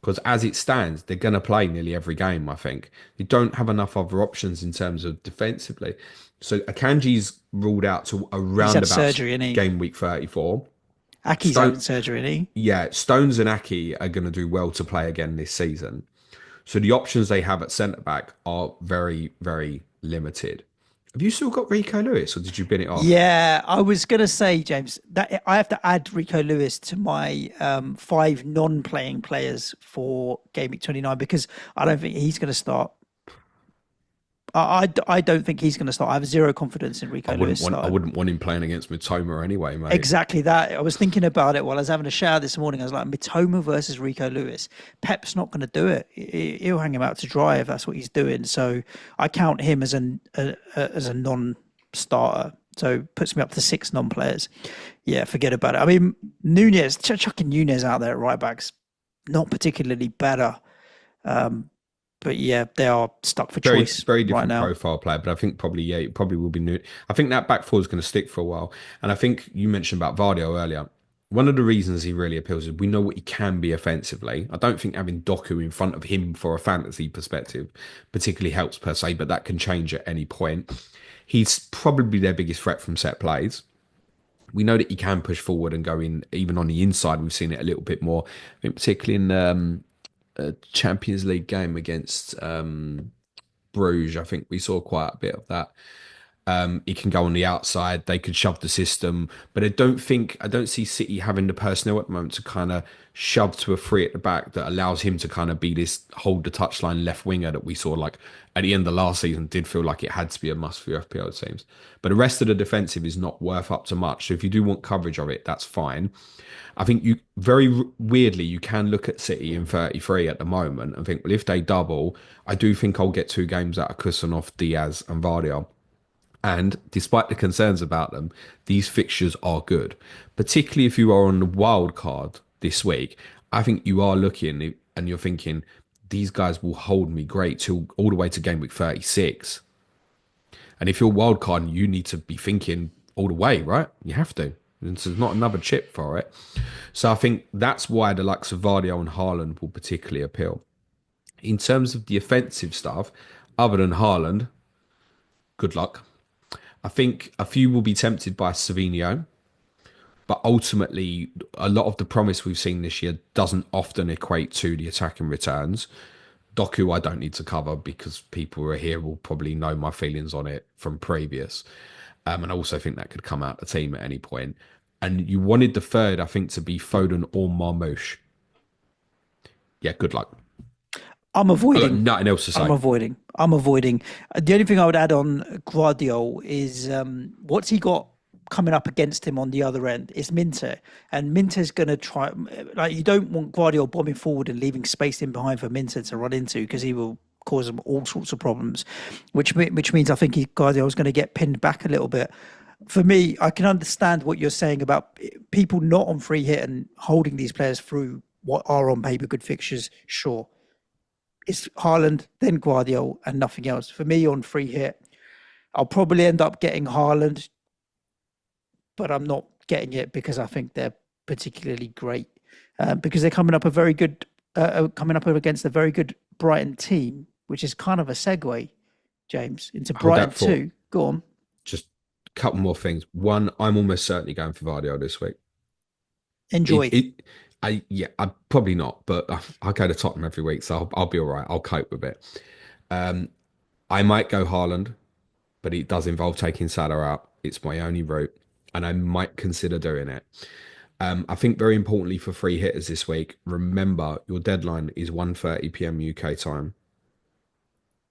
Because as it stands, they're going to play nearly every game, I think. They don't have enough other options in terms of defensively. So Akanji's ruled out to He's around had about surgery, isn't he? game week 34. Aki's having surgery, isn't he? Yeah, Stones and Aki are going to do well to play again this season. So the options they have at centre back are very, very limited. Have you still got Rico Lewis, or did you bin it off? Yeah, I was gonna say, James, that I have to add Rico Lewis to my 5 non-playing players for Gameweek 29 because I don't think he's going to start. I don't think he's going to start. I have zero confidence in Rico Lewis I starting. wouldn't want him playing against Mitoma anyway, mate. Exactly that. I was thinking about it while I was having a shower this morning. I was like, Mitoma versus Rico Lewis. Pep's not going to do it. He'll hang him out to dry if that's what he's doing. So I count him as a non-starter. So puts me up to 6 non-players. Yeah, forget about it. I mean, Nunez, chucking Nunez out there at right back's not particularly better. But yeah, they are stuck for choice Very different right now. profile player, but I think probably it probably will be new. I think that back four is going to stick for a while, and I think you mentioned about Vardio earlier. One of the reasons he really appeals is we know what he can be offensively. I don't think having Doku in front of him for a fantasy perspective particularly helps per se, but that can change at any point. He's probably their biggest threat from set plays. We know that he can push forward and go in, even on the inside. We've seen it a little bit more, I think particularly in a Champions League game against Bruges. I think we saw quite a bit of that. He can go on the outside. They could shove the system, but I don't see City having the personnel at the moment to kind of shove to a free at the back that allows him to kind of be this hold the touchline left winger that we saw like at the end of last season. Did feel like it had to be a must for your FPL teams, but the rest of the defensive is not worth up to much. So if you do want coverage of it, that's fine. I think you very weirdly you can look at City in 33 at the moment and think, well, if they double, I do think I'll get 2 games out of Kusanov, Diaz, and Vardy. And despite the concerns about them, these fixtures are good, particularly if you are on the wild card this week. I think you are looking and you're thinking these guys will hold me great till all the way to game week 36. And if you're wild card, you need to be thinking all the way, right? You have to. And so there's not another chip for it. So I think that's why the likes of Vardio and Haaland will particularly appeal. In terms of the offensive stuff, other than Haaland, good luck. I think a few will be tempted by Savinho, but ultimately a lot of the promise we've seen this year doesn't often equate to the attacking returns. Doku I don't need to cover because people who are here will probably know my feelings on it from previous. And I also think that could come out the team at any point. And you wanted the third, I think, to be Foden or Marmoush. Yeah, good luck. I'm avoiding. Nothing else to say. I'm avoiding. The only thing I would add on Guardiola is what's he got coming up against him on the other end is Minter. And Minter's going to try, like, you don't want Guardiola bombing forward and leaving space in behind for Minter to run into because he will cause them all sorts of problems, which means I think Guardiola's going to get pinned back a little bit. For me, I can understand what you're saying about people not on free hit and holding these players through what are on paper good fixtures, sure. It's Haaland, then Guardiola, and nothing else. For me, on free hit, I'll probably end up getting Haaland, but I'm not getting it because I think they're particularly great. Because they're coming up coming up against a very good Brighton team, which is kind of a segue, James, into Brighton too. Go on. Just a couple more things. One, I'm almost certainly going for Vardy this week. Enjoy. I probably not, but I go to Tottenham every week, so I'll be all right. I'll cope with it. I might go Haaland, but it does involve taking Salah out. It's my only route, and I might consider doing it. I think very importantly for free hitters this week, remember your deadline is 1:30 p.m. UK time.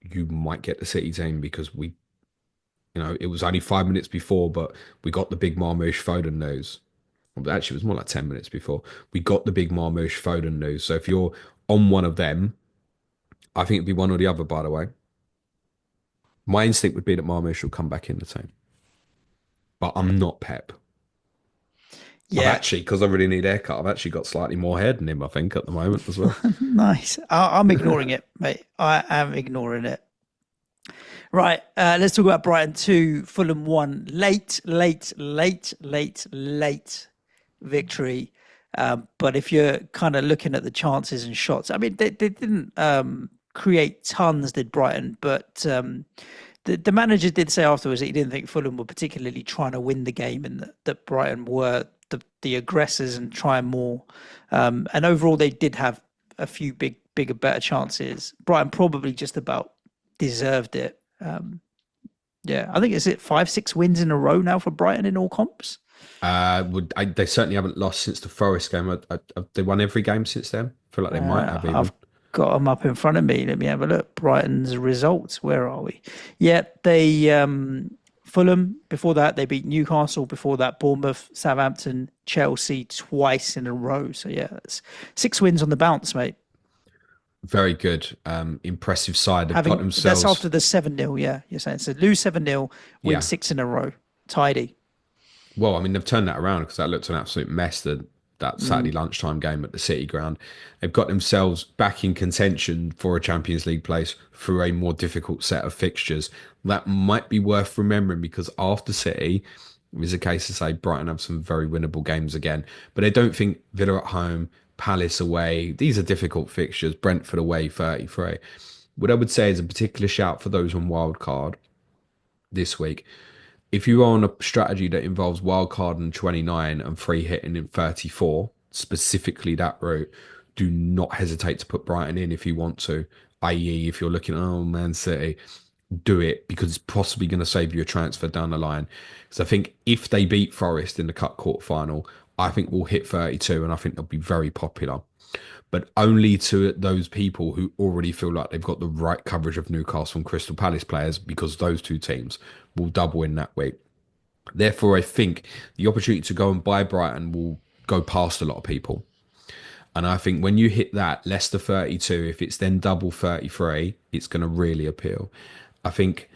You might get the City team because it was only 5 minutes before, but we got the big Marmoush Foden news. Actually, it was more like 10 minutes before. We got the big Marmoush Foden news. So if you're on one of them, I think it'd be one or the other, by the way. My instinct would be that Marmoush will come back in the team. But I'm not Pep. Yeah. Because I really need a haircut, I've actually got slightly more hair than him, I think, at the moment as well. Nice. I'm ignoring it, mate. I am ignoring it. Right, let's talk about Brighton 2, Fulham 1. Late victory. But if you're kind of looking at the chances and shots, I mean, they didn't create tons, did Brighton, but the manager did say afterwards that he didn't think Fulham were particularly trying to win the game and that Brighton were the aggressors and trying more. And overall, they did have a few bigger, better chances. Brighton probably just about deserved it. Yeah, I think is it 5-6 wins in a row now for Brighton in all comps. They certainly haven't lost since the Forest game. They won every game since then. I feel like they might have even. got them up in front of me. Let me have a look. Brighton's results. Where are we? Yeah, they Fulham. Before that, they beat Newcastle. Before that, Bournemouth, Southampton, Chelsea twice in a row. So yeah, that's 6 wins on the bounce, mate. Very good. Impressive side. Have got Having that's themselves. after the 7-0. Yeah, you're saying so. Lose 7-0, win Yeah. six in a row. Tidy. Well, I mean, they've turned that around because that looked an absolute mess. That Saturday lunchtime game at the City Ground. They've got themselves back in contention for a Champions League place through a more difficult set of fixtures. That might be worth remembering because after City, it was a case to say Brighton have some very winnable games again. But I don't think Villa at home, Palace away, these are difficult fixtures. Brentford away, 33. What I would say is a particular shout for those on wild card this week. If you are on a strategy that involves wildcard in 29 and free hitting in 34, specifically that route, do not hesitate to put Brighton in if you want to. I.e., if you're looking at, oh, Man City, do it because it's possibly going to save you a transfer down the line. Because I think if they beat Forest in the cup quarter final, I think we'll hit 32 and I think they'll be very popular. But only to those people who already feel like they've got the right coverage of Newcastle and Crystal Palace players because those two teams will double in that week. Therefore, I think the opportunity to go and buy Brighton will go past a lot of people. And I think when you hit that, Leicester 32, if it's then double 33, it's going to really appeal. I think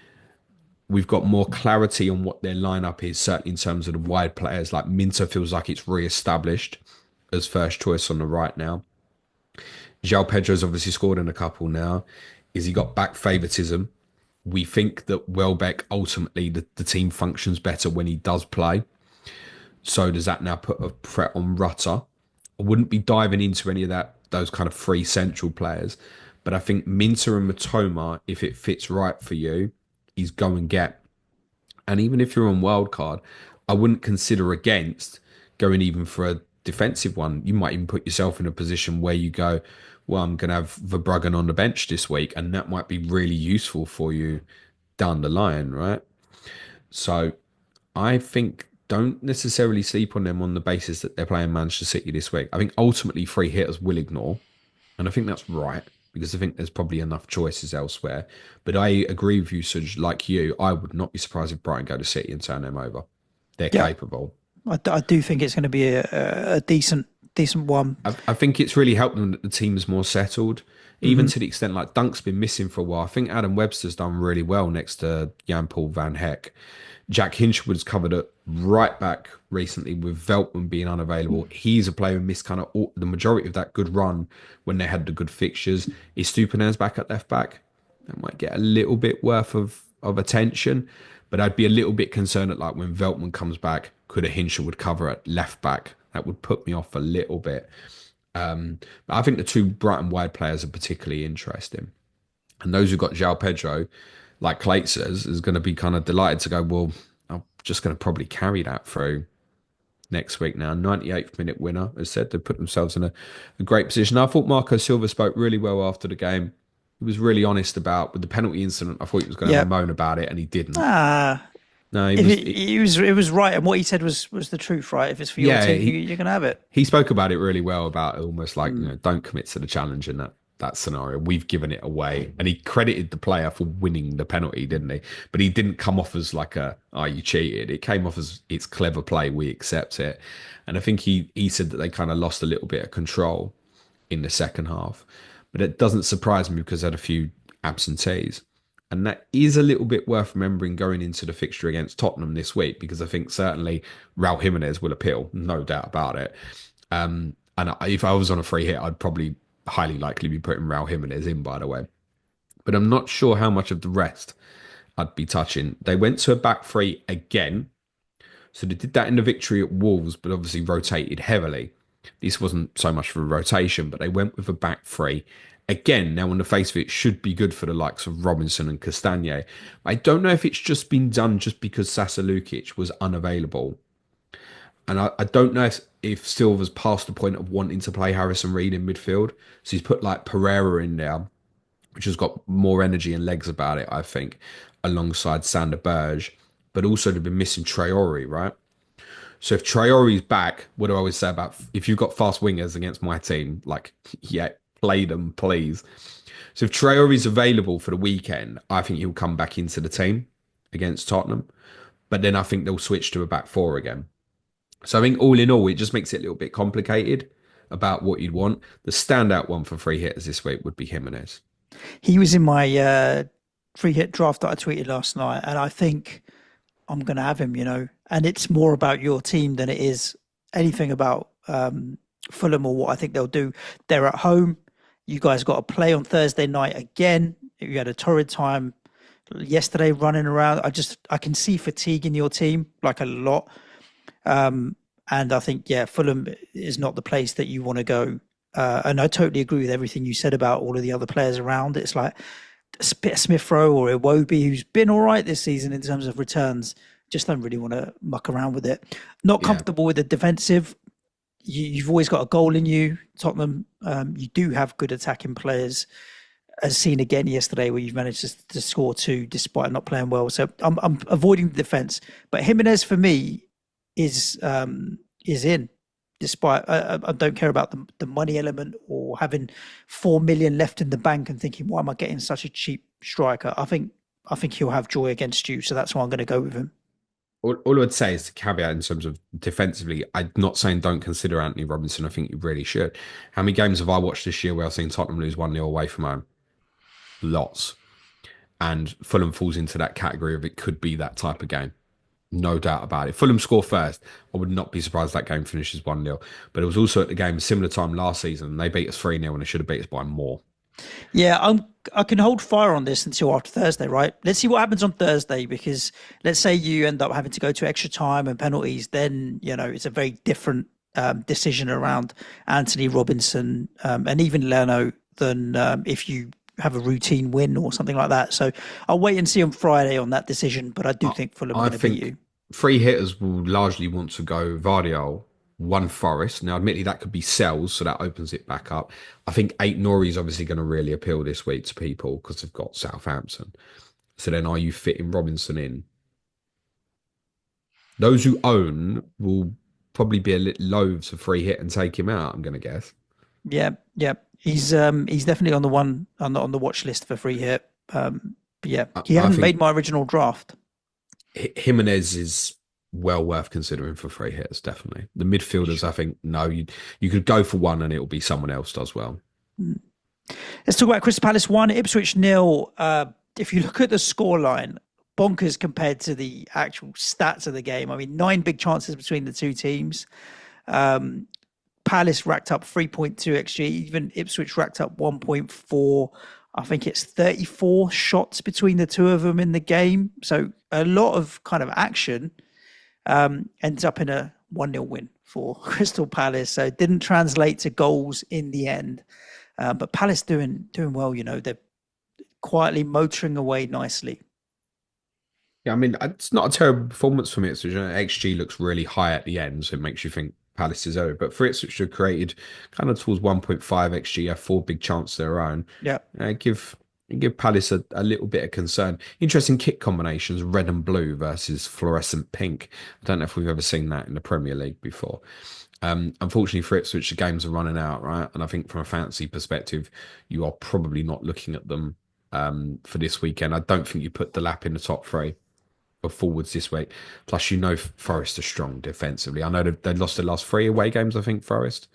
we've got more clarity on what their lineup is, certainly in terms of the wide players. Like Minter feels like it's re-established as first choice on the right now. João Pedro's obviously scored in a couple now. Is he got back favouritism? We think that Welbeck ultimately the team functions better when he does play. So does that now put a threat on Rutter? I wouldn't be diving into any of those kind of three central players, but I think Minter and Matoma, if it fits right for you, he's go and get. And even if you're on wildcard, I wouldn't consider against going even for a defensive one. You might even put yourself in a position where you go, well, I'm going to have Verbruggen on the bench this week, and that might be really useful for you down the line, right? So I think don't necessarily sleep on them on the basis that they're playing Manchester City this week. I think ultimately free hitters will ignore, and I think that's right because I think there's probably enough choices elsewhere. But I agree with you, Suj, like you, I would not be surprised if Brighton go to City and turn them over. They're Yeah, capable. I do think it's going to be a decent one. I think it's really helped them that the team's more settled, even Hmm. to the extent like Dunk's been missing for a while. I think Adam Webster's done really well next to Jan Paul Van Heck. Jack Hinchwood's covered it right back recently with Veltman being unavailable. He's a player who missed kind of the majority of that good run when they had the good fixtures. Is Stupiñán's back at left back? That might get a little bit worth of attention, but I'd be a little bit concerned at like when Veltman comes back, could a Hinchwood cover at left back? That would put me off a little bit. But I think the two Brighton wide players are particularly interesting. And those who've got João Pedro, like Clate says, is going to be kind of delighted to go, well, I'm just going to probably carry that through next week now. 98th minute winner, as said, they put themselves in a great position. I thought Marco Silva spoke really well after the game. He was really honest about with the penalty incident. I thought he was going to Yeah. moan about it, and he didn't. Ah, No, he if was. it was right, and what he said was the truth, right? If it's for your Yeah, team, you're going to have it. he spoke about it really well about almost like, Mm. don't commit to the challenge in that scenario. We've given it away. And he credited the player for winning the penalty, didn't he? But he didn't come off as like you cheated. It came off as it's clever play. We accept it. And I think he said that they kind of lost a little bit of control in the second half. But it doesn't surprise me because they had a few absentees. And that is a little bit worth remembering going into the fixture against Tottenham this week, because I think certainly Raul Jimenez will appeal, no doubt about it. And if I was on a free hit, I'd probably highly likely be putting Raul Jimenez in, by the way. But I'm not sure how much of the rest I'd be touching. They went to a back three again. So they did that in the victory at Wolves, but obviously rotated heavily. This wasn't so much for a rotation, but they went with a back three. Again, now on the face of it, should be good for the likes of Robinson and Castagne. I don't know if it's just been done just because Sasa Lukic was unavailable. And I don't know if Silva's past the point of wanting to play Harrison Reed in midfield. So he's put like Pereira in there, which has got more energy and legs about it, I think, alongside Sander Berge. But also they've been missing Traore, right? So if Traore's back, what do I always say about if you've got fast wingers against my team? Like, yeah, play them, please. So if Traore is available for the weekend, I think he'll come back into the team against Tottenham. But then I think they'll switch to a back four again. So I think all in all, it just makes it a little bit complicated about what you'd want. The standout one for free hitters this week would be Jimenez. He was in my free hit draft that I tweeted last night, and I think I'm going to have him, and it's more about your team than it is anything about Fulham or what I think they'll do. They're at home. You guys got to play on Thursday night again. You had a torrid time yesterday running around. I can see fatigue in your team, like a lot. And I think, Fulham is not the place that you want to go. And I totally agree with everything you said about all of the other players around. It's like a bit of Smith Rowe or Iwobi, who's been all right this season in terms of returns. Just don't really want to muck around with it. Not comfortable with the defensive. You've always got a goal in you, Tottenham. You do have good attacking players, as seen again yesterday, where you've managed to score two despite not playing well. So I'm avoiding the defense. But Jimenez for me is in. Despite I don't care about the money element or having 4 million left in the bank and thinking, why am I getting such a cheap striker? I think he'll have joy against you, so that's why I'm going to go with him. All I would say is to caveat in terms of defensively, I'm not saying don't consider Anthony Robinson. I think you really should. How many games have I watched this year where I've seen Tottenham lose 1-0 away from home? Lots. And Fulham falls into that category of it could be that type of game. No doubt about it. Fulham score first. I would not be surprised that game finishes 1-0. But it was also at the game, similar time last season. They beat us 3-0 and they should have beat us by more. Yeah, I can hold fire on this until after Thursday, right? Let's see what happens on Thursday, because let's say you end up having to go to extra time and penalties, then, it's a very different decision around Anthony Robinson and even Leno than if you have a routine win or something like that. So I'll wait and see on Friday on that decision, but I do think Fulham are going to beat you. Free hitters will largely want to go Vardiol, 1 Forest. Now, admittedly, that could be sells, so that opens it back up. I think 8 Nori is obviously going to really appeal this week to people because they've got Southampton. So then are you fitting Robinson in? Those who own will probably be a little loath to free hit and take him out, I'm going to guess. Yeah. He's definitely on the watch list for free hit. He hadn't made my original draft. Jimenez is well worth considering for free hitters, definitely. The midfielders, I think, no, you could go for one and it'll be someone else does well. Let's talk about Crystal Palace 1, Ipswich 0. If you look at the scoreline, bonkers compared to the actual stats of the game. I mean, 9 big chances between the two teams. Palace racked up 3.2 XG, even Ipswich racked up 1.4. I think it's 34 shots between the two of them in the game. So a lot of kind of action ends up in a 1-0 win for Crystal Palace. So it didn't translate to goals in the end. But Palace doing well, they're quietly motoring away nicely. Yeah, I mean, it's not a terrible performance from Ipswich. XG looks really high at the end, so it makes you think Palace is over. But for Ipswich, they've created kind of towards 1.5 XG, have 4 big chances of their own. Yeah. Give Palace a little bit of concern. Interesting kit combinations, red and blue versus fluorescent pink. I don't know if we've ever seen that in the Premier League before. Unfortunately for Ipswich, the games are running out, right? And I think from a fantasy perspective, you are probably not looking at them for this weekend. I don't think you put the lap in the top 3 of forwards this week. Plus, Forest are strong defensively. I know they lost their last 3 away games, I think, Forest,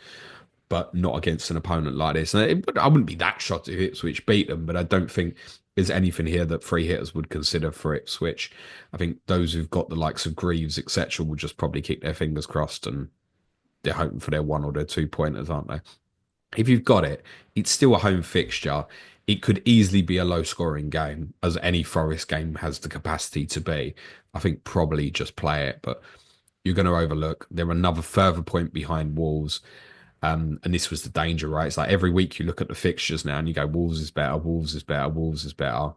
but not against an opponent like this. And I wouldn't be that shocked if Ipswich beat them, but I don't think there's anything here that free hitters would consider for Ipswich. I think those who've got the likes of Greaves, etc., will just probably keep their fingers crossed and they're hoping for their 1 or their 2 pointers, aren't they? If you've got it, it's still a home fixture. It could easily be a low-scoring game, as any Forest game has the capacity to be. I think probably just play it, but you're going to overlook. They're another further point behind Wolves, and this was the danger, right? It's like every week you look at the fixtures now and you go, Wolves is better, Wolves is better, Wolves is better.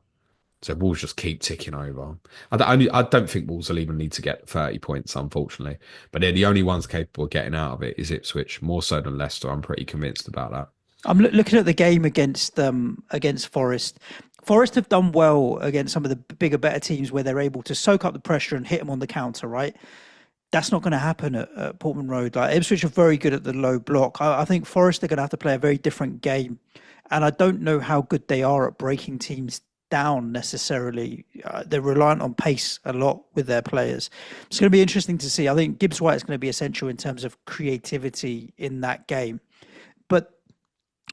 So Wolves just keep ticking over. I don't think Wolves will even need to get 30 points, unfortunately. But they're the only ones capable of getting out of it is Ipswich, more so than Leicester. I'm pretty convinced about that. I'm looking at the game against Forest. Forest have done well against some of the bigger, better teams where they're able to soak up the pressure and hit them on the counter, right? That's not going to happen at Portman Road. Like Ipswich are very good at the low block. I think Forest are going to have to play a very different game, and I don't know how good they are at breaking teams down necessarily. They're reliant on pace a lot with their players. It's going to be interesting to see. I think Gibbs White is going to be essential in terms of creativity in that game, but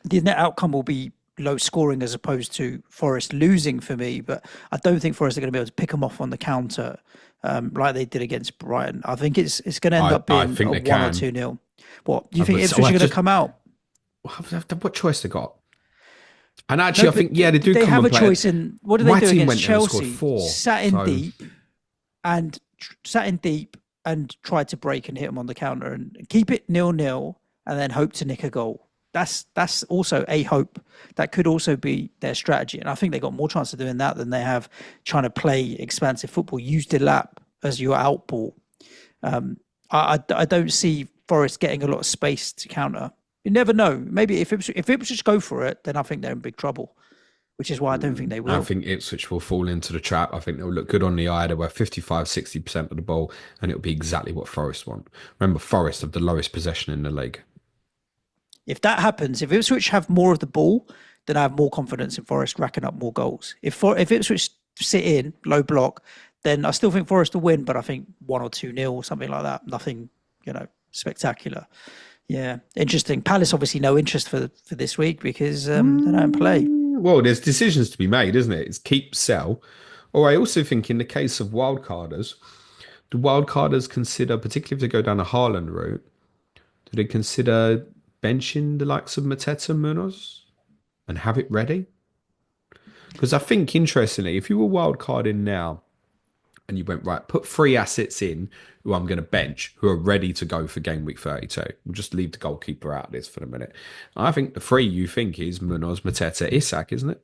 the net outcome will be low scoring as opposed to Forest losing for me. But I don't think Forest are going to be able to pick them off on the counter like they did against Brighton. I think it's going to end up I being think a they 1 or can. 2-0. What do you think Ipswich are going to come out? What choice they got? And No, actually, I think but they do they come have and a play. choice in what do they My do team against went there and scored Chelsea? 4. And sat in deep and tried to break and hit them on the counter and keep it 0-0 and then hope to nick a goal. That's also a hope. That could also be their strategy. And I think they got more chance of doing that than they have trying to play expansive football. Use the lap as your out ball. I don't see Forest getting a lot of space to counter. You never know. Maybe if Ipswich go for it, then I think they're in big trouble, which is why I don't think they I will. think Ipswich will fall into the trap. I think they'll look good on the eye. They'll have 55-60% of the ball, and it'll be exactly what Forest want. Remember, Forest have the lowest possession in the league. If that happens, if Ipswich have more of the ball, then I have more confidence in Forest racking up more goals. If Ipswich sit in low block, then I still think Forest will win, but I think 1 or 2-0 or something like that. Nothing, spectacular. Yeah, interesting. Palace obviously no interest for this week because they don't play. Well, there's decisions to be made, isn't it? It's keep, sell. Or I also think in the case of wildcarders, do wildcarders consider, particularly if they go down a Haaland route, do they consider benching the likes of Mateta Munoz and have it ready? Because I think, interestingly, if you were wildcarding now and you went, right, put 3 assets in who I'm going to bench, who are ready to go for game week 32. We'll just leave the goalkeeper out of this for the minute. I think the 3 you think is Munoz, Mateta, Isak, isn't it?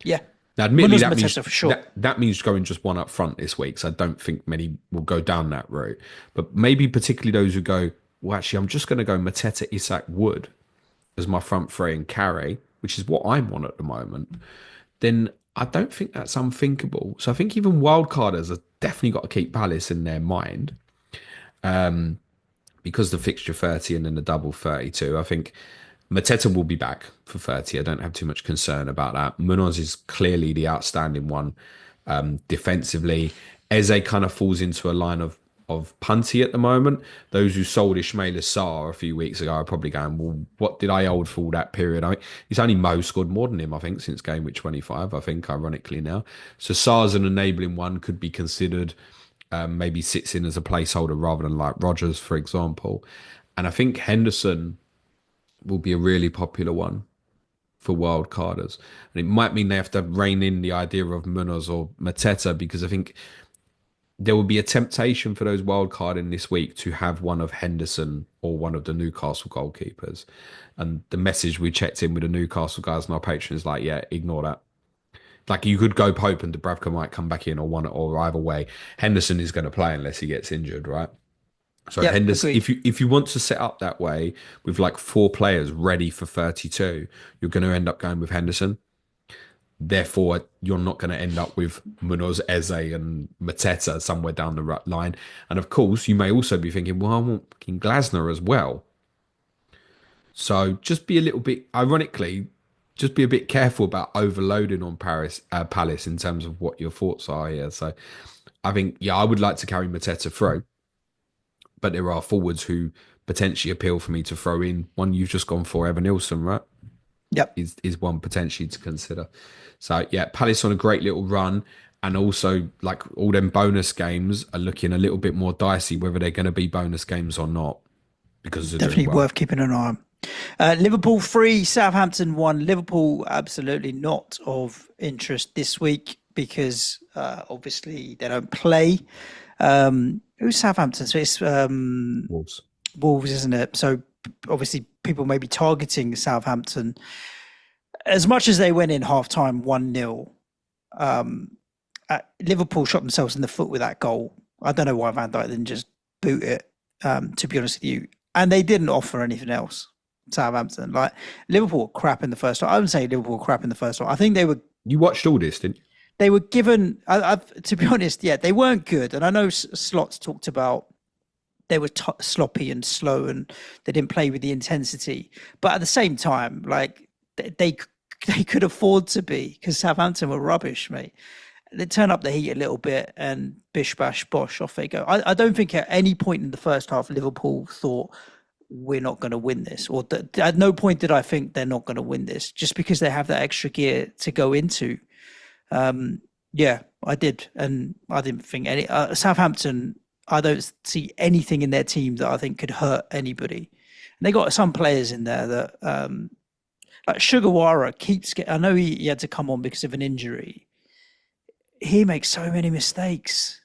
Yeah. Now, admittedly, Munoz, that Mateta means for sure. that means going just one up front this week. So I don't think many will go down that route. But maybe particularly those who go, well, actually, I'm just going to go Mateta, Isak, Wood as my front 3 and carry, which is what I'm on at the moment. Then I don't think that's unthinkable. So I think even wildcarders have definitely got to keep Palace in their mind because the fixture 30 and then the double 32. I think Mateta will be back for 30. I don't have too much concern about that. Munoz is clearly the outstanding one defensively. Eze kind of falls into a line of punty at the moment. Those who sold Ismail Assar a few weeks ago are probably going, well, what did I hold for all that period? It's only Mo scored more than him, I think, since game week 25, I think, ironically now. So Sar's an enabling one, could be considered, maybe sits in as a placeholder rather than like Rodgers, for example. And I think Henderson will be a really popular one for wildcarders. And it might mean they have to rein in the idea of Munoz or Mateta, because I think there will be a temptation for those wildcarding this week to have one of Henderson or one of the Newcastle goalkeepers. And the message we checked in with the Newcastle guys and our patrons is like, yeah, ignore that. Like, you could go Pope and Dubravka might come back in, or one or either way. Henderson is going to play unless he gets injured, right? So Yep, Henderson, agreed. if you want to set up that way with like 4 players ready for 32, you're going to end up going with Henderson. Therefore, you're not going to end up with Munoz, Eze, and Mateta somewhere down the line. And of course, you may also be thinking, well, I want fucking Glasner as well. So just be a little bit, ironically, just be a bit careful about overloading on Palace in terms of what your thoughts are here. So I think, yeah, I would like to carry Mateta through, but there are forwards who potentially appeal for me to throw in. One you've just gone for, Evan Nilsson, right? Yep. Is one potentially to consider. So yeah, Palace on a great little run, and also like all them bonus games are looking a little bit more dicey whether they're going to be bonus games or not, because they're Definitely doing well. worth keeping an eye on. Liverpool 3, Southampton 1. Liverpool absolutely not of interest this week because obviously they don't play. Who's Southampton? So it's Wolves. Wolves, isn't it? So obviously people may be targeting Southampton. As much as they went in half-time 1-0, Liverpool shot themselves in the foot with that goal. I don't know why Van Dijk didn't just boot it, to be honest with you. And they didn't offer anything else, Southampton. Like, Liverpool were crap in the first half. I wouldn't say Liverpool were crap in the first half. I think they were... You watched all this, didn't you? They were given... to be honest, yeah, they weren't good. And I know Slots talked about they were sloppy and slow, and they didn't play with the intensity. But at the same time, like they could afford to be, because Southampton were rubbish, mate. They turn up the heat a little bit and bish bash bosh, off they go. I don't think at any point in the first half Liverpool thought we're not going to win this, or at no point did I think they're not going to win this, just because they have that extra gear to go into. Yeah, I did, and I didn't think any Southampton. I don't see anything in their team that I think could hurt anybody. And they got some players in there that, like Sugawara, keeps getting. I know he had to come on because of an injury. He makes so many mistakes.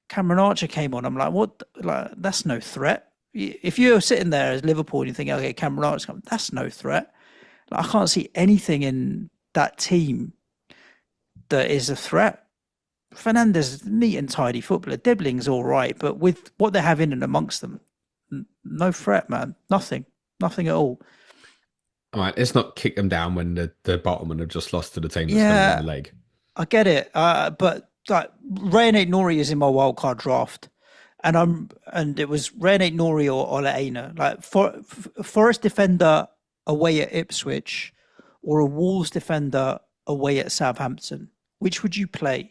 Cameron Archer came on. I'm like, what? Like, that's no threat. If you're sitting there as Liverpool and you think, okay, Cameron Archer's coming, that's no threat. Like, I can't see anything in that team that is a threat. Fernandez, neat and tidy footballer. Debling's all right, but with what they have in and amongst them, no threat, man. Nothing at all. All right, let's not kick them down when the bottom and have just lost to the team that's going to win the league. I get it, but like Ray Nori is in my wildcard draft, and it was Ray Nori or Ole Einar. Like Forest defender away at Ipswich, or a Wolves defender away at Southampton. Which would you play?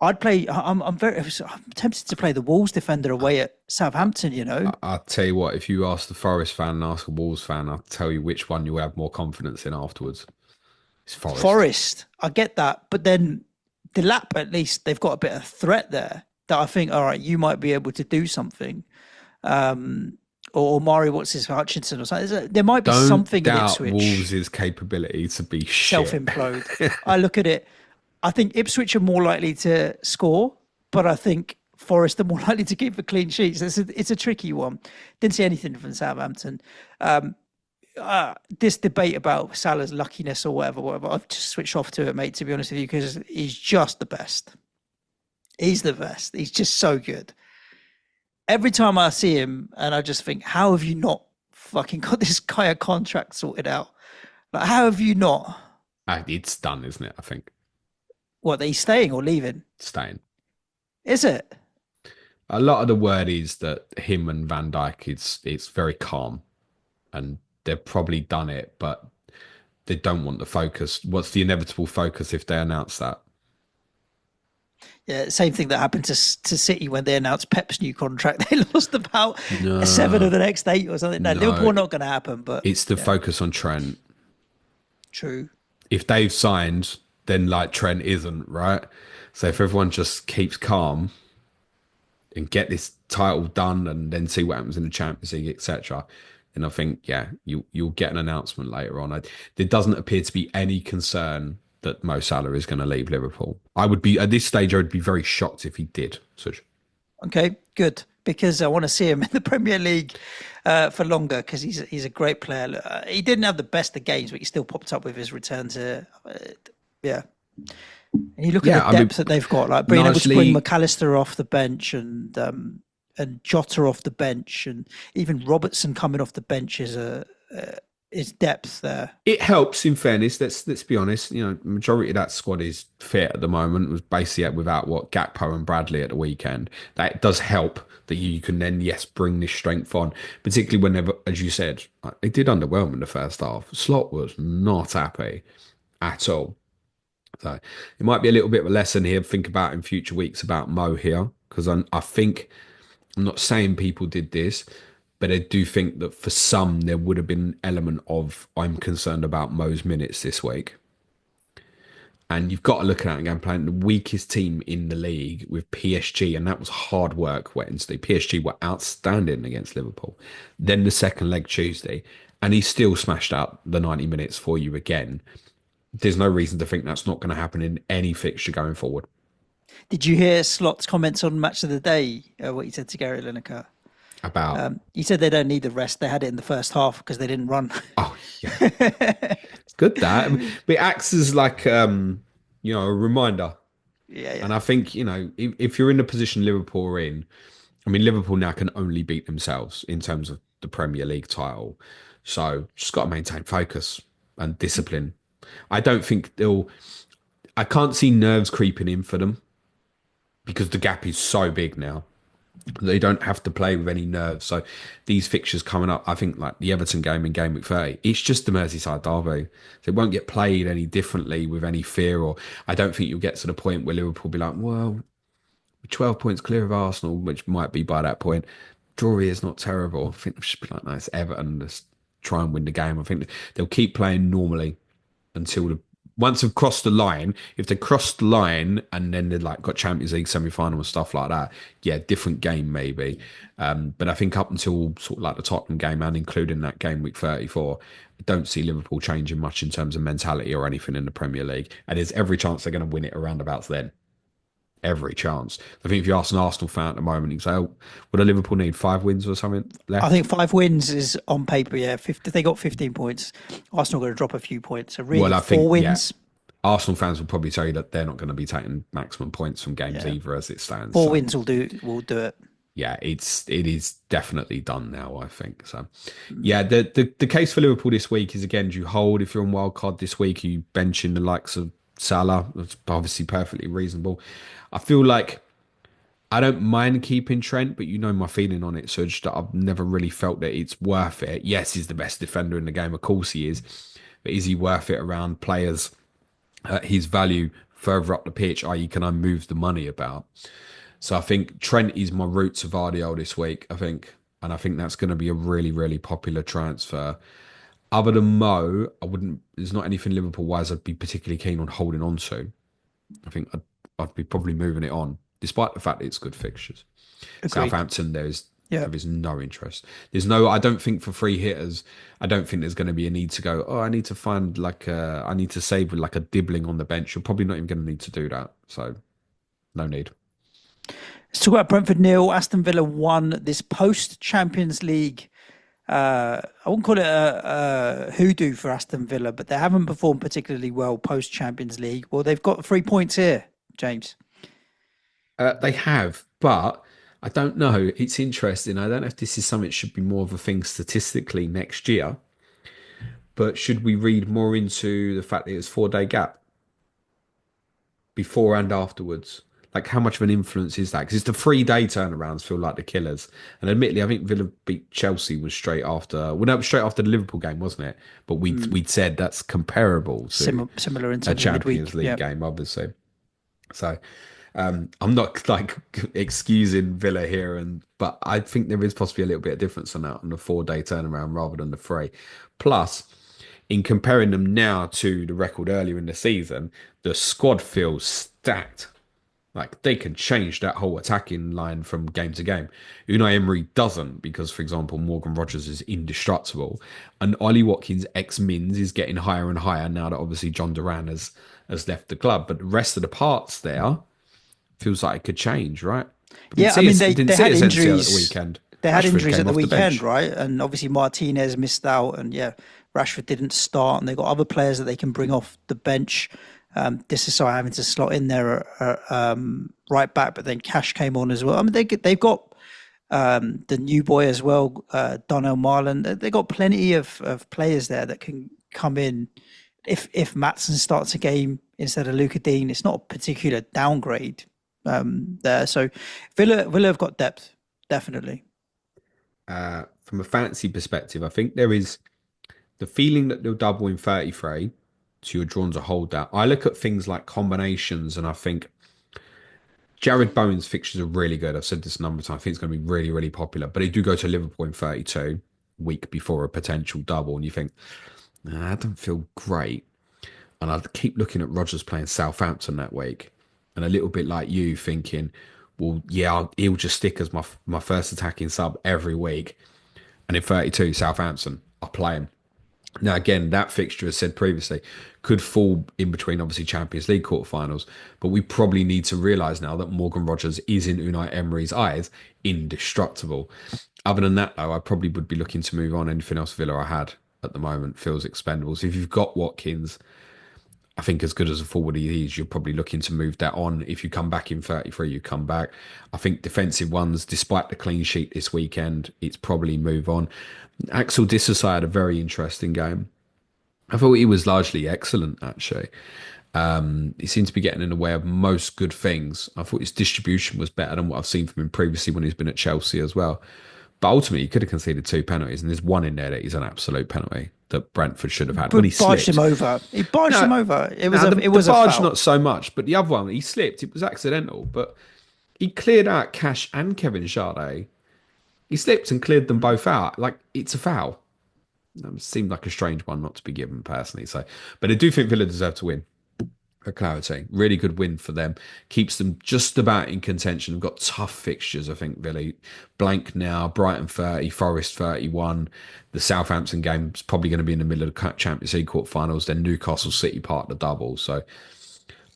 I'd play. I'm tempted to play the Wolves defender away at Southampton. You know, I'll tell you what. If you ask the Forest fan and ask a Wolves fan, I'll tell you which one you'll have more confidence in afterwards. It's Forest. Forest, I get that, but then the lap, at least they've got a bit of threat there that I think, all right, you might be able to do something. Or Mari, what's his Hutchinson or something. There might be something in Ipswich. Wolves' capability to be self-implode. I look at it. I think Ipswich are more likely to score, but I think Forest are more likely to keep the clean sheets. It's a tricky one. Didn't see anything from Southampton. This debate about Salah's luckiness or whatever, I've just switched off to it, mate, to be honest with you, because he's just the best. He's the best. He's just so good. Every time I see him, and I just think, how have you not fucking got this guy a contract sorted out? Like, how have you not? It's done, isn't it? I think. What, that he's staying or leaving? Staying. Is it? A lot of the word is that him and Van Dijk, it's very calm, and they've probably done it, but they don't want the focus. What's the inevitable focus if they announce that? Yeah, same thing that happened to City when they announced Pep's new contract. They lost about 7 of the next 8 or something. No, Liverpool not going to happen. But it's the focus on Trent. True. If they've signed, then like Trent isn't, right? So if everyone just keeps calm and get this title done, and then see what happens in the Champions League, etc., and I think, you'll get an announcement later on. There doesn't appear to be any concern that Mo Salah is going to leave Liverpool. I would be, at this stage, I would be very shocked if he did. Suj. Okay, good. Because I want to see him in the Premier League for longer, because he's a great player. He didn't have the best of games, but he still popped up with his return to, And you look at the depth that they've got, like being able to bring McAllister off the bench and Jota off the bench, and even Robertson coming off the bench is depth there. It helps, in fairness. Let's be honest. You know, majority of that squad is fit at the moment. It was basically without Gakpo and Bradley at the weekend. That does help that you can then bring this strength on, particularly whenever, as you said, it did underwhelm in the first half. Slot was not happy at all. So it might be a little bit of a lesson here to think about in future weeks about Mo here, because I think, I'm not saying people did this, but I do think that for some there would have been an element of, I'm concerned about Mo's minutes this week. And you've got to look at it again, playing the weakest team in the league with PSG, and that was hard work Wednesday. PSG were outstanding against Liverpool. Then the second leg Tuesday, and he still smashed out the 90 minutes for you again. There's no reason to think that's not going to happen in any fixture going forward. Did you hear Slot's comments on Match of the Day, what he said to Gary Lineker? About? He said they don't need the rest. They had it in the first half because they didn't run. Oh, yeah. It's good that. But it acts as like, a reminder. Yeah. And I think, if you're in the position Liverpool are in, I mean, Liverpool now can only beat themselves in terms of the Premier League title. So just got to maintain focus and discipline. I don't think I can't see nerves creeping in for them, because the gap is so big now. They don't have to play with any nerves. So these fixtures coming up, I think like the Everton game in Game Week 30, it's just the Merseyside derby. So it won't get played any differently with any fear. Or I don't think you'll get to the point where Liverpool will be like, well, 12 points clear of Arsenal, which might be by that point. Draw is not terrible. I think they should be like, nice Everton, let's try and win the game. I think they'll keep playing normally until the once they've crossed the line. If they cross the line and then they've like got Champions League semi-final and stuff like that, yeah, different game maybe. But I think up until sort of like the Tottenham game and including that game week 34, I don't see Liverpool changing much in terms of mentality or anything in the Premier League. And there's every chance they're going to win it around about then. Every chance. I think if you ask an Arsenal fan at the moment, you can say, "Oh, would a Liverpool need 5 wins or something I left?" think 5 wins is on paper, yeah. 50, they got 15 points. Arsenal going to drop a few points. So really, Well, I four think yeah, wins, Arsenal fans will probably tell you that they're not going to be taking maximum points from games yeah, either, as it stands. four So wins will do it. yeah, it is definitely done now. I think so. Yeah, the case for Liverpool this week is again, do you hold if you're on wild card this week? Are you benching the likes of Salah? That's obviously perfectly reasonable. I feel like I don't mind keeping Trent, but you know my feeling on it, Suj, that I've never really felt that it's worth it. Yes, he's the best defender in the game, of course he is, but is he worth it around players at his value further up the pitch, i.e., can I move the money about? So I think Trent is my route to Vardiol this week, I think, and I think that's going to be a really, really popular transfer. Other than Mo, I wouldn't. There's not anything Liverpool wise I'd be particularly keen on holding on to. I think I'd be probably moving it on, despite the fact that it's good fixtures. Agreed. Southampton, Yeah. there is no interest. There's no. I don't think for free hitters. I don't think there's going to be a need to go. Oh, I need to find like I need to save with like a dibbling on the bench. You're probably not even going to need to do that. So no need. Let's talk about Brentford nil. Aston Villa won this post Champions League. I wouldn't call it a hoodoo for Aston Villa, but they haven't performed particularly well post Champions League. Well, they've got 3 points here, James. They have, but I don't know. It's interesting. I don't know if this is something that should be more of a thing statistically next year, but should we read more into the fact that it's 4 day gap before and afterwards? Like, how much of an influence is that? Because it's the 3 day turnarounds feel like the killers. And admittedly, I think Villa beat Chelsea was straight after. Well, no, it was straight after the Liverpool game, wasn't it? But we'd said that's comparable to Similar in a terms of Champions midweek. League Yeah. game, obviously. So I'm not like excusing Villa here, but I think there is possibly a little bit of difference on that on the 4 day turnaround rather than the 3. Plus, in comparing them now to the record earlier in the season, the squad feels stacked. Like they can change that whole attacking line from game to game. Unai Emery doesn't because, for example, Morgan Rogers is indestructible, and Ollie Watkins ex Mins is getting higher and higher now that obviously John Duran has left the club. But the rest of the parts there feels like it could change, right? But Yeah, I mean didn't they see had Asensio at the injuries. weekend. They had Rashford injuries at came the off the weekend, bench. right? And obviously Martinez missed out, and yeah, Rashford didn't start, and they got other players that they can bring off the bench. This is so having to slot in there right back, but then Cash came on as well. I mean they've got the new boy as well, Donnell Marlon. They got plenty of players there that can come in. If Maatsen starts a game instead of Luka Dean, it's not a particular downgrade there. So Villa have got depth, definitely. From a fantasy perspective, I think there is the feeling that they'll double in 33, so you're drawn to hold that. I look at things like combinations, and I think Jared Bowen's fixtures are really good. I've said this a number of times. I think it's going to be really, really popular. But they do go to Liverpool in 32, week before a potential double, and you think, nah, I don't feel great. And I keep looking at Rodgers playing Southampton that week, and a little bit like you thinking, well, yeah, he'll just stick as my first attacking sub every week. And in 32, Southampton, I'll play him. Now, again, that fixture, as said previously, could fall in between, obviously, Champions League quarterfinals. But we probably need to realise now that Morgan Rogers is, in Unai Emery's eyes, indestructible. Other than that, though, I probably would be looking to move on. Anything else Villa I had at the moment feels expendable. So if you've got Watkins, I think as good as a forward he is, you're probably looking to move that on. If you come back in 33, you come back. I think defensive ones, despite the clean sheet this weekend, it's probably move on. Axel Disasi had a very interesting game. I thought he was largely excellent, actually. He seems to be getting in the way of most good things. I thought his distribution was better than what I've seen from him previously when he's been at Chelsea as well. But ultimately, he could have conceded two penalties, and there's one in there that is an absolute penalty that Brentford should have had when he Barged him slipped. over. He barged him No, over. It the was a barge foul. not so much, but the other one he slipped. It was accidental, but he cleared out Cash and Kevin Sade. He slipped and cleared them both out. Like it's a foul. It seemed like a strange one not to be given personally. So, but I do think Villa deserve to win. For clarity, really good win for them. Keeps them just about in contention. They've got tough fixtures, I think, Villa. Blank now, Brighton 30, Forest 31. The Southampton game is probably going to be in the middle of the Champions League quarterfinals. Then Newcastle City part of the double. So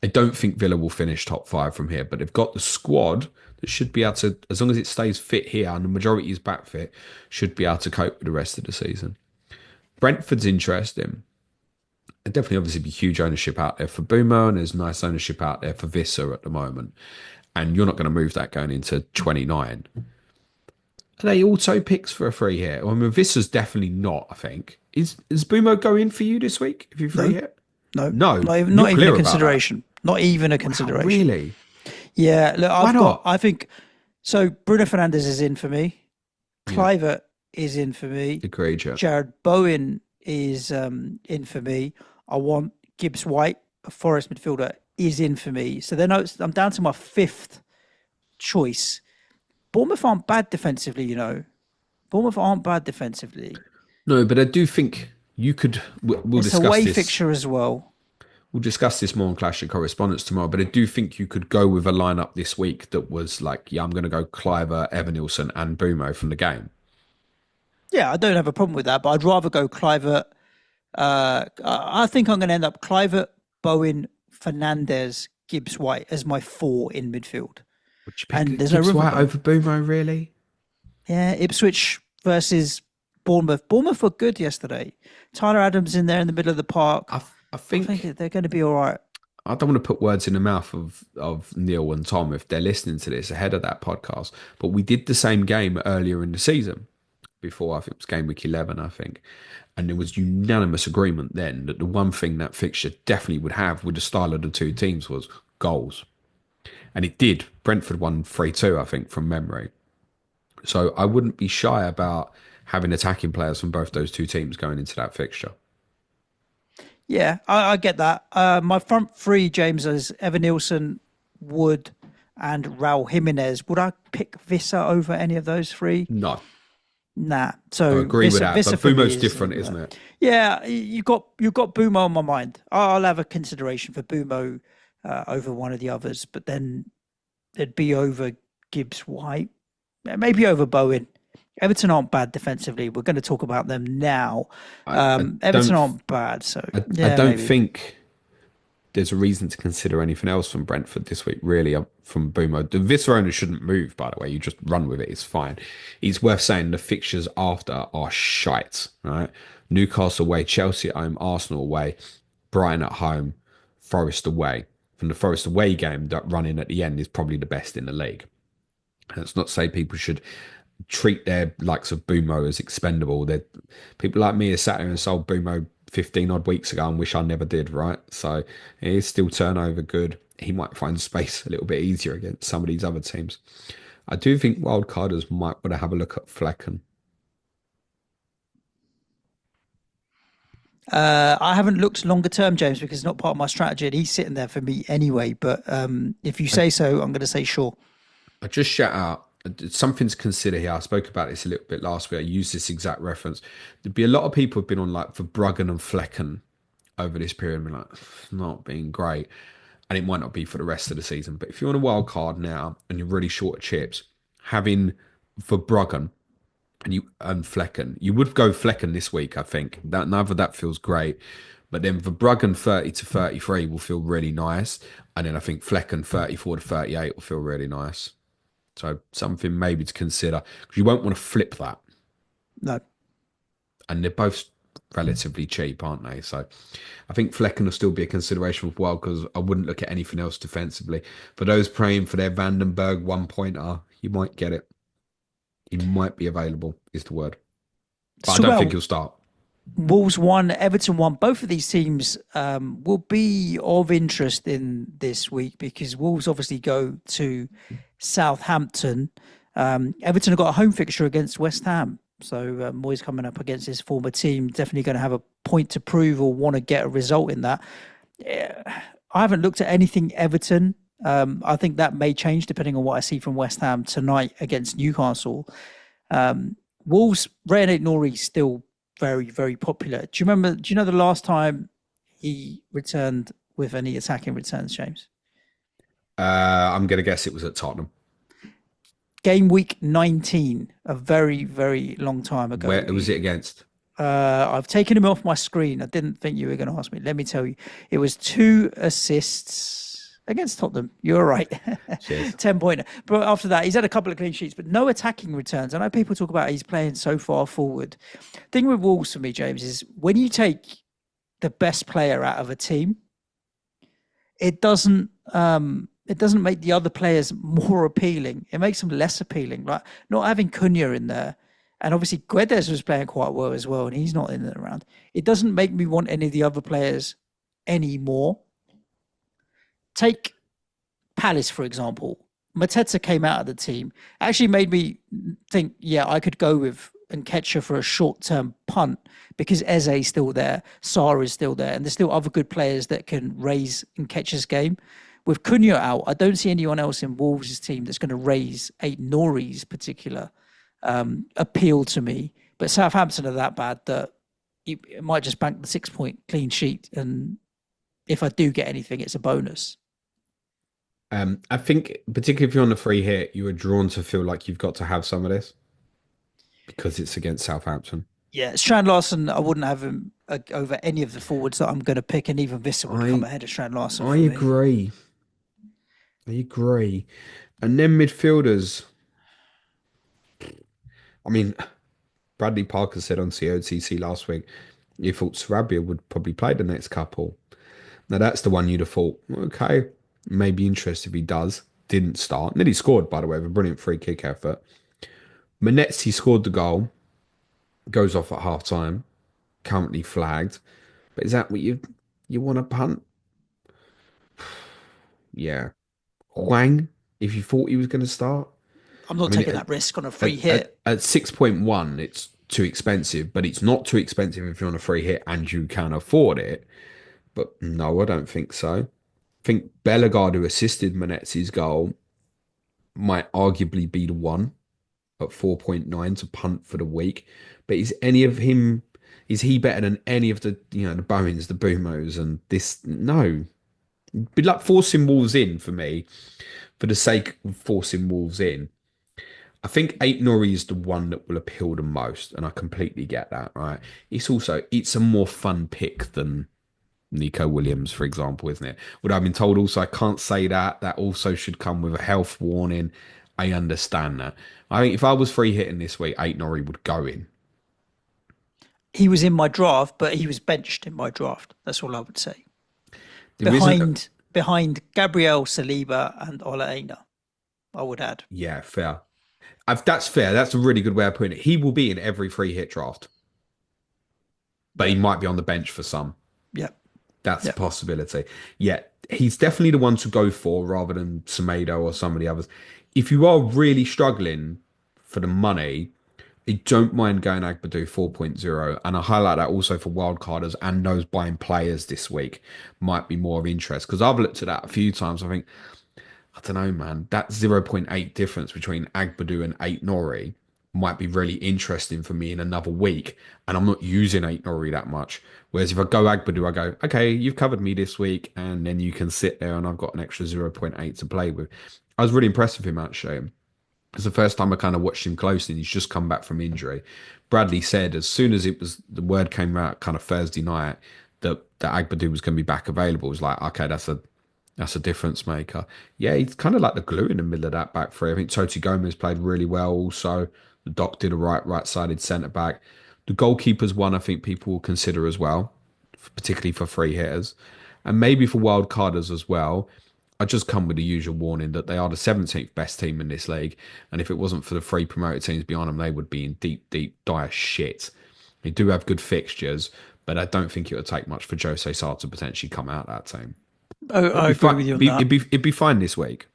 I don't think Villa will finish top five from here, but they've got the squad that should be able to, as long as it stays fit here and the majority is back fit, should be able to cope with the rest of the season. Brentford's interesting. There'd definitely obviously be huge ownership out there for Boomer, and there's nice ownership out there for Visser at the moment. And you're not going to move that going into 29. Are they auto picks for a free hit? I mean, Visser's definitely not, I think. Is Boomer going for you this week if you free No, hit? no, No, not you're even a clear about that. consideration. Not even a Wow, consideration. really? Yeah, look, Why not? I think, so Bruno Fernandes is in for me. Yeah, Clivert is in for me. agreed, yeah. Jared Bowen is in for me. I want Gibbs White, a Forest midfielder, is in for me. So then I'm down to my fifth choice. Bournemouth aren't bad defensively, you know. Bournemouth aren't bad defensively. No, but I do think you could. We'll It's a discuss away this. fixture as well. We'll discuss this more on Clash of Correspondence tomorrow. But I do think you could go with a lineup this week that was like, yeah, I'm going to go Cliver, Evanilson, and Bumo from the game. Yeah, I don't have a problem with that, but I'd rather go Clivert. I think I'm going to end up Clivert, Bowen, Fernandez, Gibbs White as my four in midfield. Would you And pick there's no Gibbs room for White both. over Bumo, really? Yeah, Ipswich versus Bournemouth. Bournemouth were good yesterday. Tyler Adams in there in the middle of the park. I I think think they're going to be all right. I don't want to put words in the mouth of Neil and Tom if they're listening to this ahead of that podcast. But we did the same game earlier in the season before, I think it was game week 11, I think. And there was unanimous agreement then that the one thing that fixture definitely would have with the style of the two teams was goals. And it did. Brentford won 3-2, I think, from memory. So I wouldn't be shy about having attacking players from both those two teams going into that fixture. Yeah, I get that. My front three, James, is Evan Nielsen, Wood, and Raul Jimenez. Would I pick Visser over any of those three? No, Nah. I So agree with that. Visser But for me Bumo's is different, isn't it? yeah. You got Bumo on my mind. I'll have a consideration for Bumo over one of the others, but then it'd be over Gibbs White, maybe over Bowen. Everton aren't bad defensively. We're going to talk about them now. I Everton don't. aren't bad, so I yeah, don't maybe. think there's a reason to consider anything else from Brentford this week, really, from Bumo. The Visser owner shouldn't move, by the way. You just run with it. It's fine. It's worth saying the fixtures after are shite, right? Newcastle away, Chelsea at home, Arsenal away, Brighton at home, Forest away. From the Forest away game, that run in at the end is probably the best in the league. That's not to say people should treat their likes of Bumo as expendable. They're, people like me are sat here and sold Bumo 15 odd weeks ago and wish I never did, right? So it is still turnover good. He might find space a little bit easier against some of these other teams. I do think wildcarders might want to have a look at Flecken. I haven't looked longer term, James, because it's not part of my strategy, and he's sitting there for me anyway. But if you I, say so, I'm going to say sure. I just shout out something to consider here. I spoke about this a little bit last week. I used this exact reference. There'd be a lot of people who've been on like for Bruggen and Flecken over this period and been like, not being great. And it might not be for the rest of the season. But if you're on a wild card now and you're really short of chips, having for Bruggen and Flecken, you would go Flecken this week, I think. That neither that feels great. But then for Bruggen 30 to 33 will feel really nice. And then I think Flecken 34 to 38 will feel really nice. So something maybe to consider because you won't want to flip that. No. And they're both relatively cheap, aren't they? So I think Flecken will still be a consideration with Wild because I wouldn't look at anything else defensively. For those praying for their Vandenberg one pointer, you might get it. He might be available, is the word. But I don't think he'll start. Wolves won, Everton won. Both of these teams will be of interest in this week because Wolves obviously go to Southampton. Everton have got a home fixture against West Ham. So Moyes coming up against his former team, definitely going to have a point to prove or want to get a result in that. I haven't looked at anything Everton. I think that may change depending on what I see from West Ham tonight against Newcastle. Wolves, Ray Nori still very, very popular. Do you remember? Do you know the last time he returned with any attacking returns, James? I'm going to guess it was at Tottenham. Game week 19, a very, very long time ago. Where was it against? I've taken him off my screen. I didn't think you were going to ask me. Let me tell you, it was 2 assists against Tottenham. You're right. 10-pointer. But after that, he's had a couple of clean sheets, but no attacking returns. I know people talk about he's playing so far forward. Thing with Wolves for me, James, is when you take the best player out of a team, it doesn't make the other players more appealing. It makes them less appealing. Like not having Cunha in there, and obviously Guedes was playing quite well as well, and he's not in and around. It doesn't make me want any of the other players anymore. Take Palace, for example. Mateta came out of the team. Actually made me think, yeah, I could go with Nketiah for a short-term punt because Eze's still there, Sarr is still there, and there's still other good players that can raise Nketiah's game. With Cunha out, I don't see anyone else in Wolves' team that's going to raise Nori's particular appeal to me. But Southampton are that bad that it might just bank the 6-point clean sheet. And if I do get anything, it's a bonus. I think, particularly if you're on the free hit, you are drawn to feel like you've got to have some of this because it's against Southampton. Yeah, Strand Larson, I wouldn't have him over any of the forwards that I'm going to pick, and even Vissa would come ahead of Strand Larson. I agree. I agree. And then midfielders. I mean, Bradley Parker said on COTC last week, you thought Sarabia would probably play the next couple. Now, that's the one you'd have thought, okay, maybe interested if he does. Didn't start. And then he scored, by the way, with a brilliant free kick effort. Manetzi scored the goal. Goes off at half time. Currently flagged. But is that what you want to punt? Yeah. Huang, if you thought he was going to start. I'm not taking that risk on a free hit. At 6.1, it's too expensive, but it's not too expensive if you're on a free hit and you can afford it. But no, I don't think so. I think Bellegarde, who assisted Manetzi's goal, might arguably be the one at 4.9 to punt for the week. But is he better than any of the Bowens, the Boomos, and this? No. It'd be like forcing Wolves in for me, for the sake of forcing Wolves in. I think Nori is the one that will appeal the most, and I completely get that, right? It's a more fun pick than Nico Williams, for example, isn't it? But I've been told also I can't say that. That also should come with a health warning. I understand that. I think if I was free hitting this week, Nori would go in. He was in my draft, but he was benched in my draft. That's all I would say. Behind Gabriel Saliba and Ola Aina, I would add. Yeah, fair. That's fair. That's a really good way of putting it. He will be in every free hit draft, but he might be on the bench for some. Yeah. That's a possibility. Yeah, he's definitely the one to go for rather than Semedo or some of the others. If you are really struggling for the money, I don't mind going Agbadu 4.0. And I highlight that also for wildcarders and those buying players this week might be more of interest. Because I've looked at that a few times. I think, I don't know, man, that 0.8 difference between Agbadu and Nori might be really interesting for me in another week. And I'm not using Nori that much. Whereas if I go Agbadu, I go, okay, you've covered me this week. And then you can sit there and I've got an extra 0.8 to play with. I was really impressed with him, actually. It's the first time I kind of watched him closely, and he's just come back from injury. Bradley said as soon as the word came out kind of Thursday night that Agbadu was going to be back available, it was like, okay, that's a difference maker. Yeah, he's kind of like the glue in the middle of that back three. I think Toti Gomez played really well also. The Doc did a right-sided centre-back. The goalkeeper's one I think people will consider as well, particularly for free hitters. And maybe for wild carders as well. I just come with the usual warning that they are the 17th best team in this league. And if it wasn't for the 3 promoted teams behind them, they would be in deep, deep, dire shit. They do have good fixtures, but I don't think it would take much for Jose Sarr to potentially come out that team. It'd I be agree fine. with you It'd on be, that. it'd be, it'd be fine this week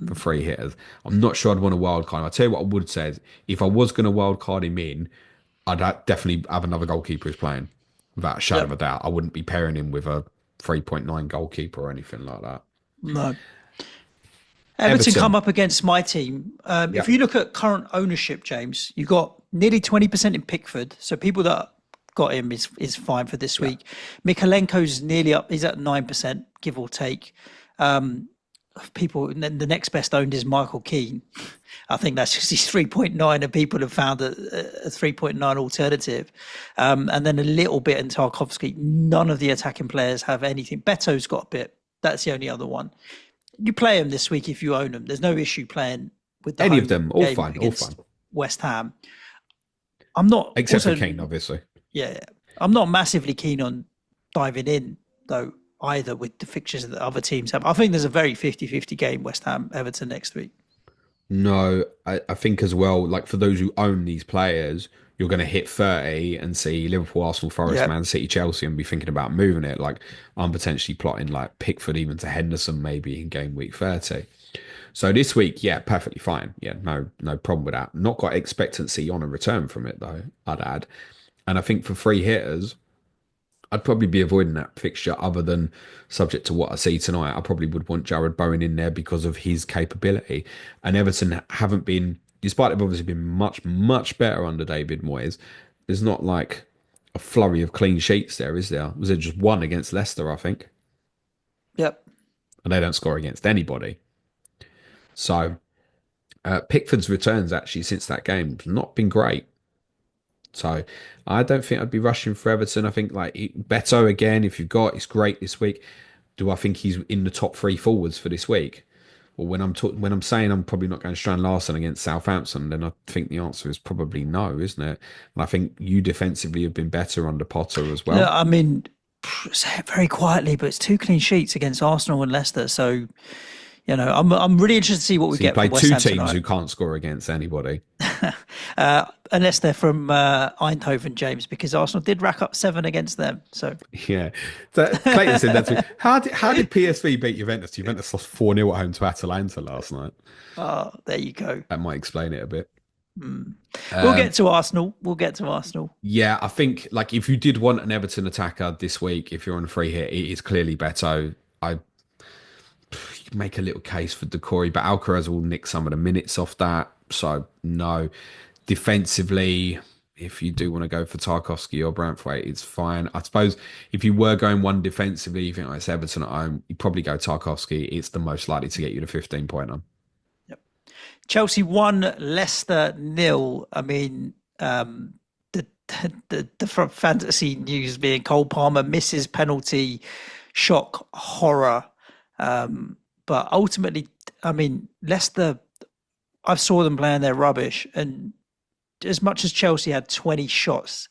for Mm. free hitters. I'm not sure I'd want a wild card. I'll tell you what I would say is if I was going to wild card him in, definitely have another goalkeeper who's playing without a shadow of a Yep. doubt. I wouldn't be pairing him with a 3.9 goalkeeper or anything like that. No. Everton Everton. come up against my team. If Yeah. you look at current ownership, James, you got nearly 20% in Pickford. So people that got him is fine for this Yeah. week. Mikalenko's nearly up. He's at 9%, give or take. Um, People, and then the next best owned is Michael Keane. I think that's just his 3.9, and people have found a 3.9 alternative. And then a little bit in Tarkovsky. None of the attacking players have anything. Beto's got a bit. That's the only other one. You play them this week if you own them. There's no issue playing with the Any of home them, all game fine, all fine. against West Ham. I'm not Except for also, Kane, obviously. yeah, I'm not massively keen on diving in though either with the fixtures that other teams have. I think there's a very 50-50 game, West Ham Everton next week. No, I think as well, like for those who own these players, you're going to hit 30 and see Liverpool, Arsenal, Forest, Yeah, Man City, Chelsea, and be thinking about moving it. Like I'm potentially plotting like Pickford even to Henderson maybe in game week 30. So this week, yeah, perfectly fine. Yeah, no problem with that. Not got expectancy on a return from it though, I'd add. And I think for free hitters, I'd probably be avoiding that fixture other than subject to what I see tonight. I probably would want Jared Bowen in there because of his capability. And Everton haven't been, despite they've obviously been much, much better under David Moyes, there's not like a flurry of clean sheets there, is there? Was it just one against Leicester, I think? yep. And they don't score against anybody. So Pickford's returns actually since that game have not been great. So I don't think I'd be rushing for Everton. I think like Beto again, if you've got, it's great this week. Do I think he's in the top three forwards for this week? Well, when I'm saying I'm probably not going Strand Larson against Southampton, then I think the answer is probably no, isn't it? And I think you defensively have been better under Potter as Look, well. I mean, say it very quietly, but it's two clean sheets against Arsenal and Leicester. So, I'm really interested to see what we So you get from played West two Ham teams tonight. who can't score against anybody. Unless they're from Eindhoven, James, because Arsenal did rack up 7 against them. So, Yeah. So Clayton said that to me. How did PSV beat Juventus? Juventus lost 4-0 at home to Atalanta last night. there you go. That might explain it a bit. Mm. We'll Um, get to Arsenal. We'll get to Arsenal. Yeah, I think like if you did want an Everton attacker this week, if you're on a free hit, it is clearly Beto. I make a little case for Decore, but Alcaraz will nick some of the minutes off that. So no, defensively, if you do want to go for Tarkovsky or Brantwaite, it's fine. I suppose if you were going one defensively, you think, oh, it's Everton at home, you probably go Tarkovsky. It's the most likely to get you the 15 pointer. Yep. Chelsea 1, Leicester 0. I mean, the the fantasy news being Cole Palmer misses penalty, shock, horror. But ultimately, I mean, Leicester, I saw them playing their rubbish. And as much as Chelsea had 20 shots,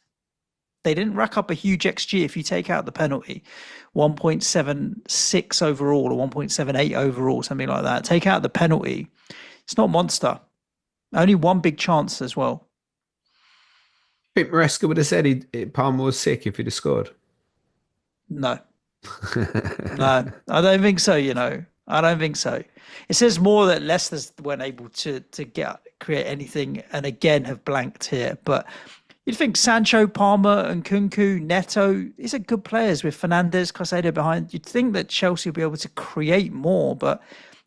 they didn't rack up a huge XG if you take out the penalty. 1.76 overall or 1.78 overall, something like that. Take out the penalty. It's not monster. Only one big chance as well. I think Maresca would have said Palmer was sick if he'd have scored. No, no, I don't think so. I don't think so. It says more that Leicester weren't able to create anything, and again have blanked here. But you'd think Sancho, Palmer, and Kunku, Neto, these are good players with Fernandes, Caicedo behind. You'd think that Chelsea would be able to create more, but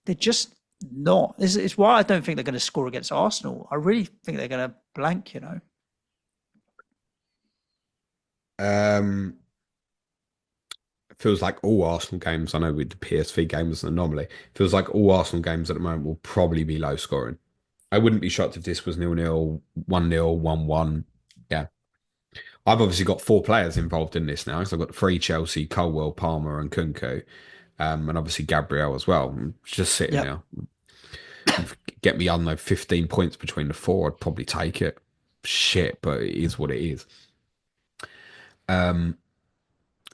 they're just not. It's why I don't think they're going to score against Arsenal. I really think they're going to blank. Um, feels like all Arsenal games, I know with the PSV game was an anomaly, feels like all Arsenal games at the moment will probably be low scoring. I wouldn't be shocked if this was 0-0, 1-0, 1-1. Yeah. I've obviously got four players involved in this now. So I've got three Chelsea, Colwell, Palmer, and Kunku. And obviously Gabriel as well. I'm just sitting Yep. there. Get me, I don't know, 15 points between the four. I'd probably take it. Shit, but it is what it is. Um,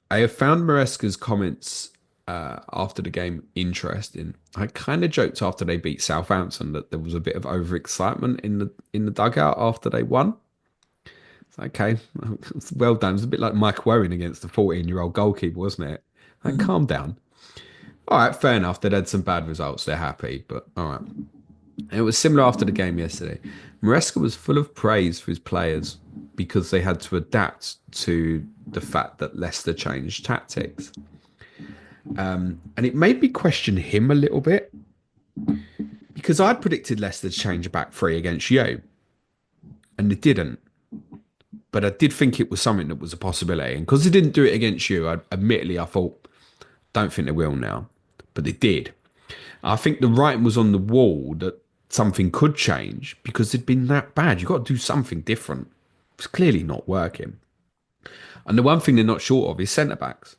I have found Maresca's comments after the game interesting. I kind of joked after they beat Southampton that there was a bit of overexcitement in the dugout after they won. Okay, well done. It's a bit like Mike Owen against the 14-year-old goalkeeper, wasn't it? Like, Mhm. calm down. All right, fair enough. They'd had some bad results. They're happy, but all right. And it was similar after the game yesterday. Maresca was full of praise for his players because they had to adapt to the fact that Leicester changed tactics. And it made me question him a little bit because I'd predicted Leicester to change a back three against you, and they didn't. But I did think it was something that was a possibility. And because they didn't do it against you, admittedly, I thought, don't think they will now. But they did. I think the writing was on the wall that something could change because they'd been that bad. You've got to do something different. It's clearly not working. And the one thing they're not short of is centre backs.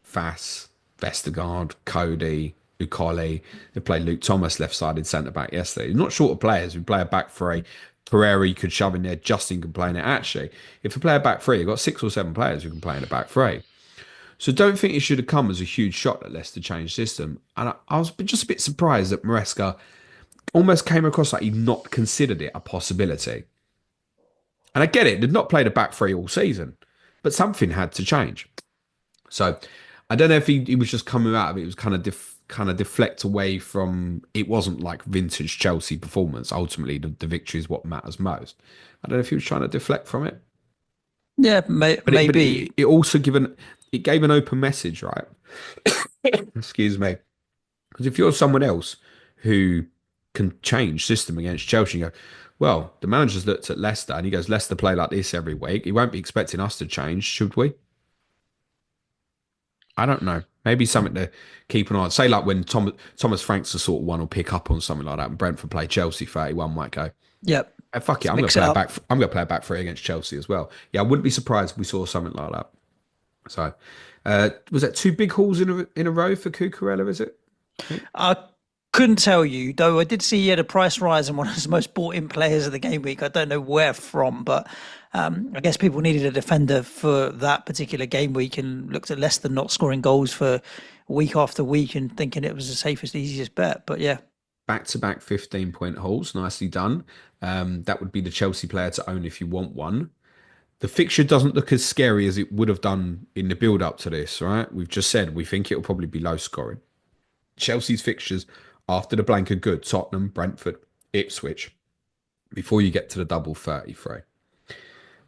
Fass, Vestergaard, Cody, Ukoli. They played Luke Thomas left-sided centre back yesterday. They're not short of players who play a back three. Pereira you could shove in there. Justin can play in it. Actually, if you play a back three, you've got 6 or 7 players who can play in a back three. So don't think it should have come as a huge shock that Leicester changed system. And I was just a bit surprised that Maresca almost came across like he'd not considered it a possibility. And I get it, they'd not played a back three all season, but something had to change. So I don't know if he was just coming out of it. It was kind of deflect away from. It wasn't like vintage Chelsea performance. Ultimately, the victory is what matters most. I don't know if he was trying to deflect from it, Yeah, but maybe. it also gave an open message, right? Excuse me. Because if you're someone else who can change system against Chelsea, you go, well, the manager's looked at Leicester and he goes, Leicester play like this every week. He won't be expecting us to change, should we? I don't know. Maybe something to keep an eye on. Say like when Thomas Frank's the sort of one will pick up on something like that. And Brentford play Chelsea 31 might go, Yep. hey, fuck it, Let's I'm gonna mix it play a up. back. I'm gonna play a back three against Chelsea as well. Yeah, I wouldn't be surprised if we saw something like that. So, was that 2 big hauls in a row for Cucurella? Is it? I think. I couldn't tell you, though. I did see he had a price rise and one of his most bought in players of the game week. I don't know where from, but I guess people needed a defender for that particular game week and looked at Leicester not scoring goals for week after week and thinking it was the safest, easiest bet. But yeah, Back-to-back 15-point hauls, nicely done. That would be the Chelsea player to own if you want one. The fixture doesn't look as scary as it would have done in the build-up to this, right? We've just said we think it'll probably be low scoring. Chelsea's fixtures after the blank are good. Tottenham, Brentford, Ipswich, before you get to the double 33.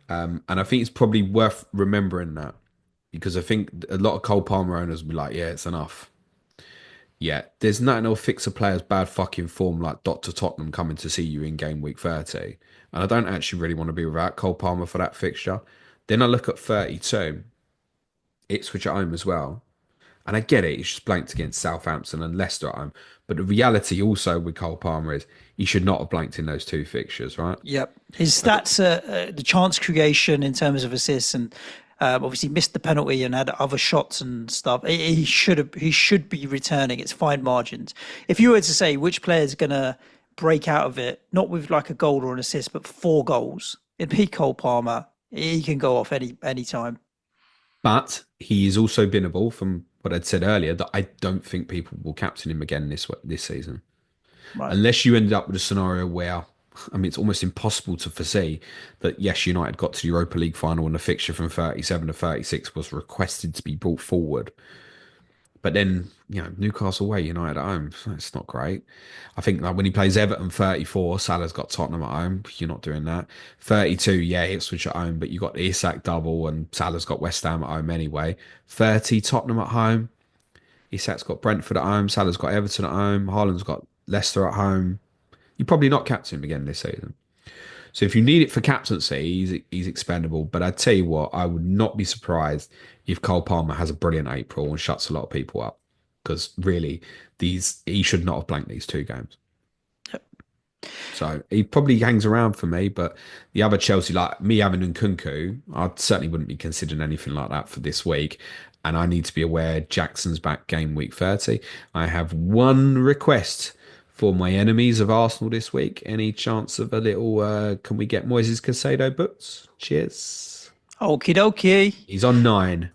And I think it's probably worth remembering that because I think a lot of Cole Palmer owners will be like, yeah, it's enough. Yeah, there's nothing that'll fix a player's bad fucking form like Dr. Tottenham coming to see you in game week 30. And I don't actually really want to be without Cole Palmer for that fixture. Then I look at 32, Ipswich at home as well. And I get it, it's just blanked against Southampton and Leicester at home. But the reality also with Cole Palmer is he should not have blanked in those 2 fixtures, right? yep. His stats, the chance creation in terms of assists, and obviously missed the penalty and had other shots and stuff. He should be returning. It's fine margins. If you were to say which player is going to break out of it, not with like a goal or an assist, but 4 goals, it'd be Cole Palmer. He can go off any time. But he is also binnable from what I'd said earlier that I don't think people will captain him again this season. Right. Unless you ended up with a scenario where, I mean, it's almost impossible to foresee that, yes, United got to the Europa League final and the fixture from 37 to 36 was requested to be brought forward. But then, Newcastle away, United at home, it's not great. I think like when he plays Everton 34, Salah's got Tottenham at home. You're not doing that. 32, yeah, Ipswich at home, but you got the Isak double and Salah's got West Ham at home anyway. 30, Tottenham at home. Isak's got Brentford at home. Salah's got Everton at home. Haaland's got Leicester at home. You're probably not captain him again this season. So if you need it for captaincy, he's expendable. But I tell you what, I would not be surprised if Cole Palmer has a brilliant April and shuts a lot of people up. Because really, he should not have blanked these 2 games. So he probably hangs around for me, but the other Chelsea, like me having Nkunku, I certainly wouldn't be considering anything like that for this week. And I need to be aware Jackson's back game week 30. I have one request for my enemies of Arsenal this week. Any chance of a little, can we get Moises Caicedo boots? Cheers. Okie dokie, He's on 9.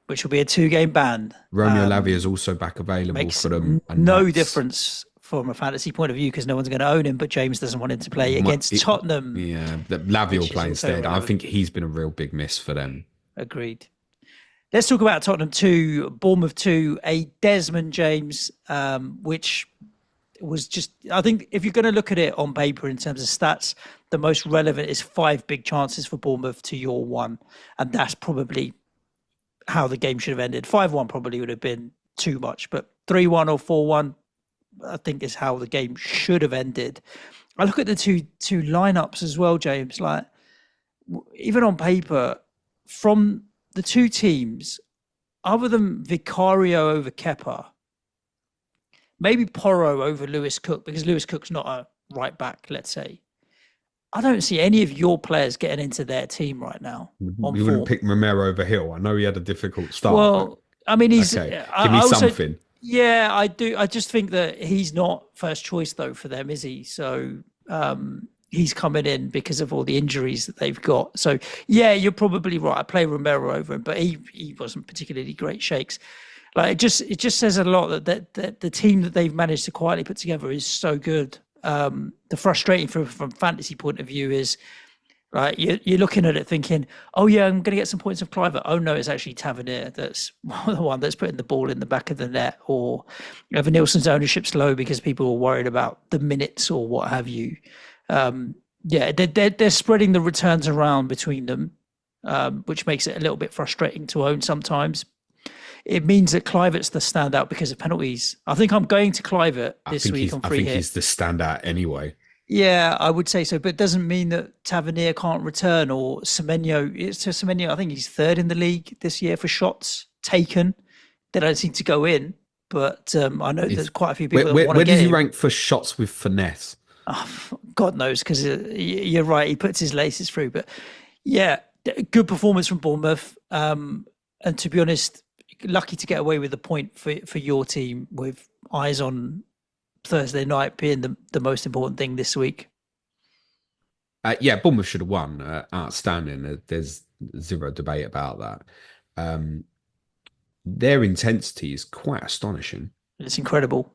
which will be a 2 game ban. Romeo Lavia is also back available Makes for them and no Nats. difference from a fantasy point of view because no one's going to own him, but James doesn't want him to play against Tottenham, Yeah, the Lavia will which is play also instead. I irrelevant. think he's been a real big miss for them. Agreed. Let's talk about Tottenham 2, Bournemouth 2, a Desmond James, which was just, I think if you're going to look at it on paper in terms of stats, the most relevant is 5 big chances for Bournemouth to your 1. And that's probably how the game should have ended. 5-1 probably would have been too much, but 3-1 or 4-1, I think is how the game should have ended. I look at the two lineups as well, James, like even on paper, from the two teams, other than Vicario over Kepa, maybe Porro over Lewis Cook, because Lewis Cook's not a right back, let's say. I don't see any of your players getting into their team right now on You wouldn't form. pick Romero over Hill. I know he had a difficult start, but Well, I mean, he's. okay. Give I me also, something. yeah, I do. I just think that he's not first choice though for them, is he? So he's coming in because of all the injuries that they've got. So yeah, you're probably right. I play Romero over him, but he wasn't particularly great shakes. Like it just says a lot that the team that they've managed to quietly put together is so good. The frustrating from fantasy point of view is right. You're looking at it thinking, oh yeah, I'm going to get some points of Cliver. Oh no, it's actually Tavernier that's the one that's putting the ball in the back of the net, or Evan Nilsson's ownership's low because people are worried about the minutes or what have you. Yeah, they're spreading the returns around between them, which makes it a little bit frustrating to own sometimes. It means that Clivert's the standout because of penalties. I think I'm going to Clivert this week on I free think hit. he's the standout anyway. Yeah, I would say so, but it doesn't mean that Tavernier can't return or Semenyo. It's to Semenyo. I think he's 3rd in the league this year for shots taken. They don't seem to go in, but I know there's quite a few people that want to Where get does he him. rank for shots with finesse? Oh, God knows, because you're right. He puts his laces through, but yeah, good performance from Bournemouth. And to be honest, lucky to get away with the point for your team with eyes on Thursday night being the most important thing this week. Yeah, Bournemouth should have won. Outstanding. There's zero debate about that. Their intensity is quite astonishing. It's incredible.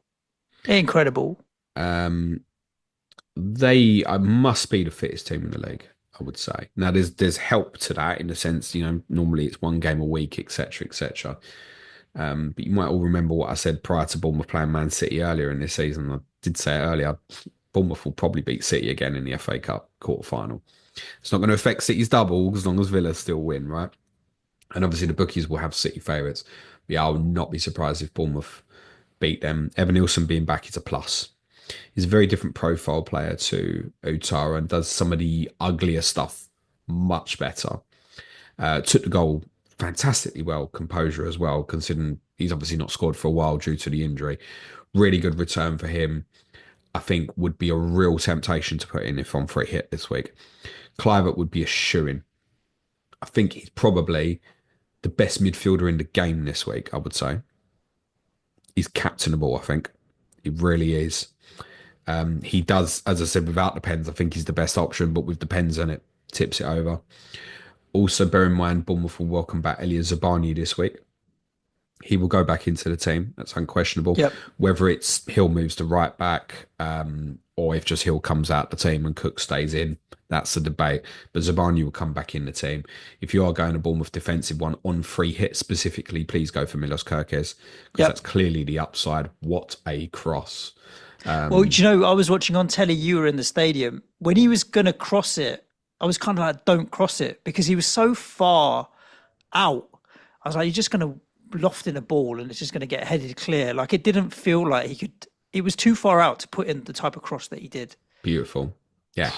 Incredible. They must be the fittest team in the league, I would say. Now, there's help to that in the sense, normally it's one game a week, etc., etc. But you might all remember what I said prior to Bournemouth playing Man City earlier in this season. I did say earlier, Bournemouth will probably beat City again in the FA Cup quarter-final. It's not going to affect City's double as long as Villa still win, right? And obviously the bookies will have City favourites. But yeah, I would not be surprised if Bournemouth beat them. Evan Nilsson being back is a plus. He's a very different profile player to Utara and does some of the uglier stuff much better. Took the goal fantastically well, composure as well, considering he's obviously not scored for a while due to the injury. Really good return for him. I think would be a real temptation to put in if on free hit this week. Clivert would be a shoo-in. I think he's probably the best midfielder in the game this week, I would say. He's captainable, I think. He really is. He does, as I said, without the pens, I think he's the best option, but with the pens in it, tips it over. Also, bear in mind, Bournemouth will welcome back Elia Zabani this week. He will go back into the team. That's unquestionable. Yep. Whether it's Hill moves to right back, or if just Hill comes out the team and Cook stays in, that's the debate. But Zabani will come back in the team. If you are going to Bournemouth defensive one on free hit specifically, please go for Milos Kerkez, because that's clearly the upside. What a cross. Well, I was watching on telly, you were in the stadium. When he was going to cross it, I was kind of like, don't cross it, because he was so far out. I was like, you're just going to loft in a ball and it's just going to get headed clear. Like, it didn't feel like he could, it was too far out to put in the type of cross that he did. Beautiful. Yeah.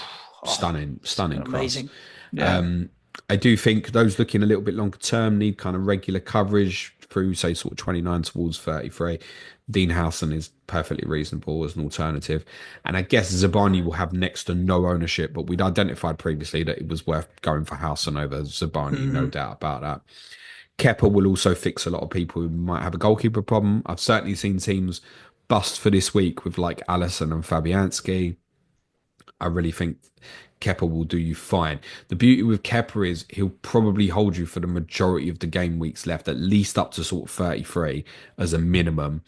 Stunning amazing. cross. Yeah. I do think those looking a little bit longer term need kind of regular coverage through, say, sort of 29 towards 33. Dean Howson is perfectly reasonable as an alternative. And I guess Zabani will have next to no ownership, but we'd identified previously that it was worth going for Howson over Zabani, no doubt about that. Kepa will also fix a lot of people who might have a goalkeeper problem. I've certainly seen teams bust for this week with like Allison and Fabianski. I really think Kepa will do you fine. The beauty with Kepa is he'll probably hold you for the majority of the game weeks left, at least up to sort of 33 as a minimum.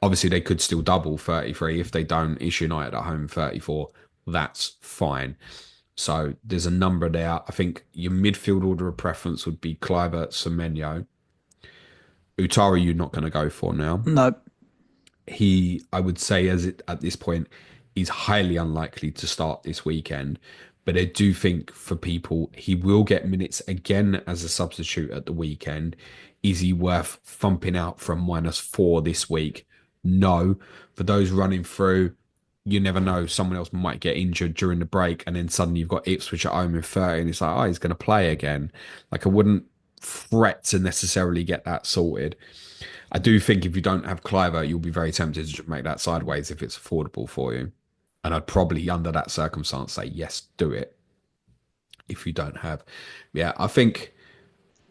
Obviously, they could still double 33. If they don't, it's United at home 34. That's fine. So there's a number there. I think your midfield order of preference would be Kluivert, Semenyo. Utara, you're not going to go for now. No. I would say, at this point, he's highly unlikely to start this weekend. But I do think for people, he will get minutes again as a substitute at the weekend. Is he worth thumping out from -4 this week? No. For those running through, you never know. Someone else might get injured during the break, and then suddenly you've got Ipswich at home in 30, and it's like, oh, he's going to play again. Like, I wouldn't fret to necessarily get that sorted. I do think if you don't have Cliver, you'll be very tempted to make that sideways if it's affordable for you. And I'd probably, under that circumstance, say, yes, do it. If you don't have. Yeah, I think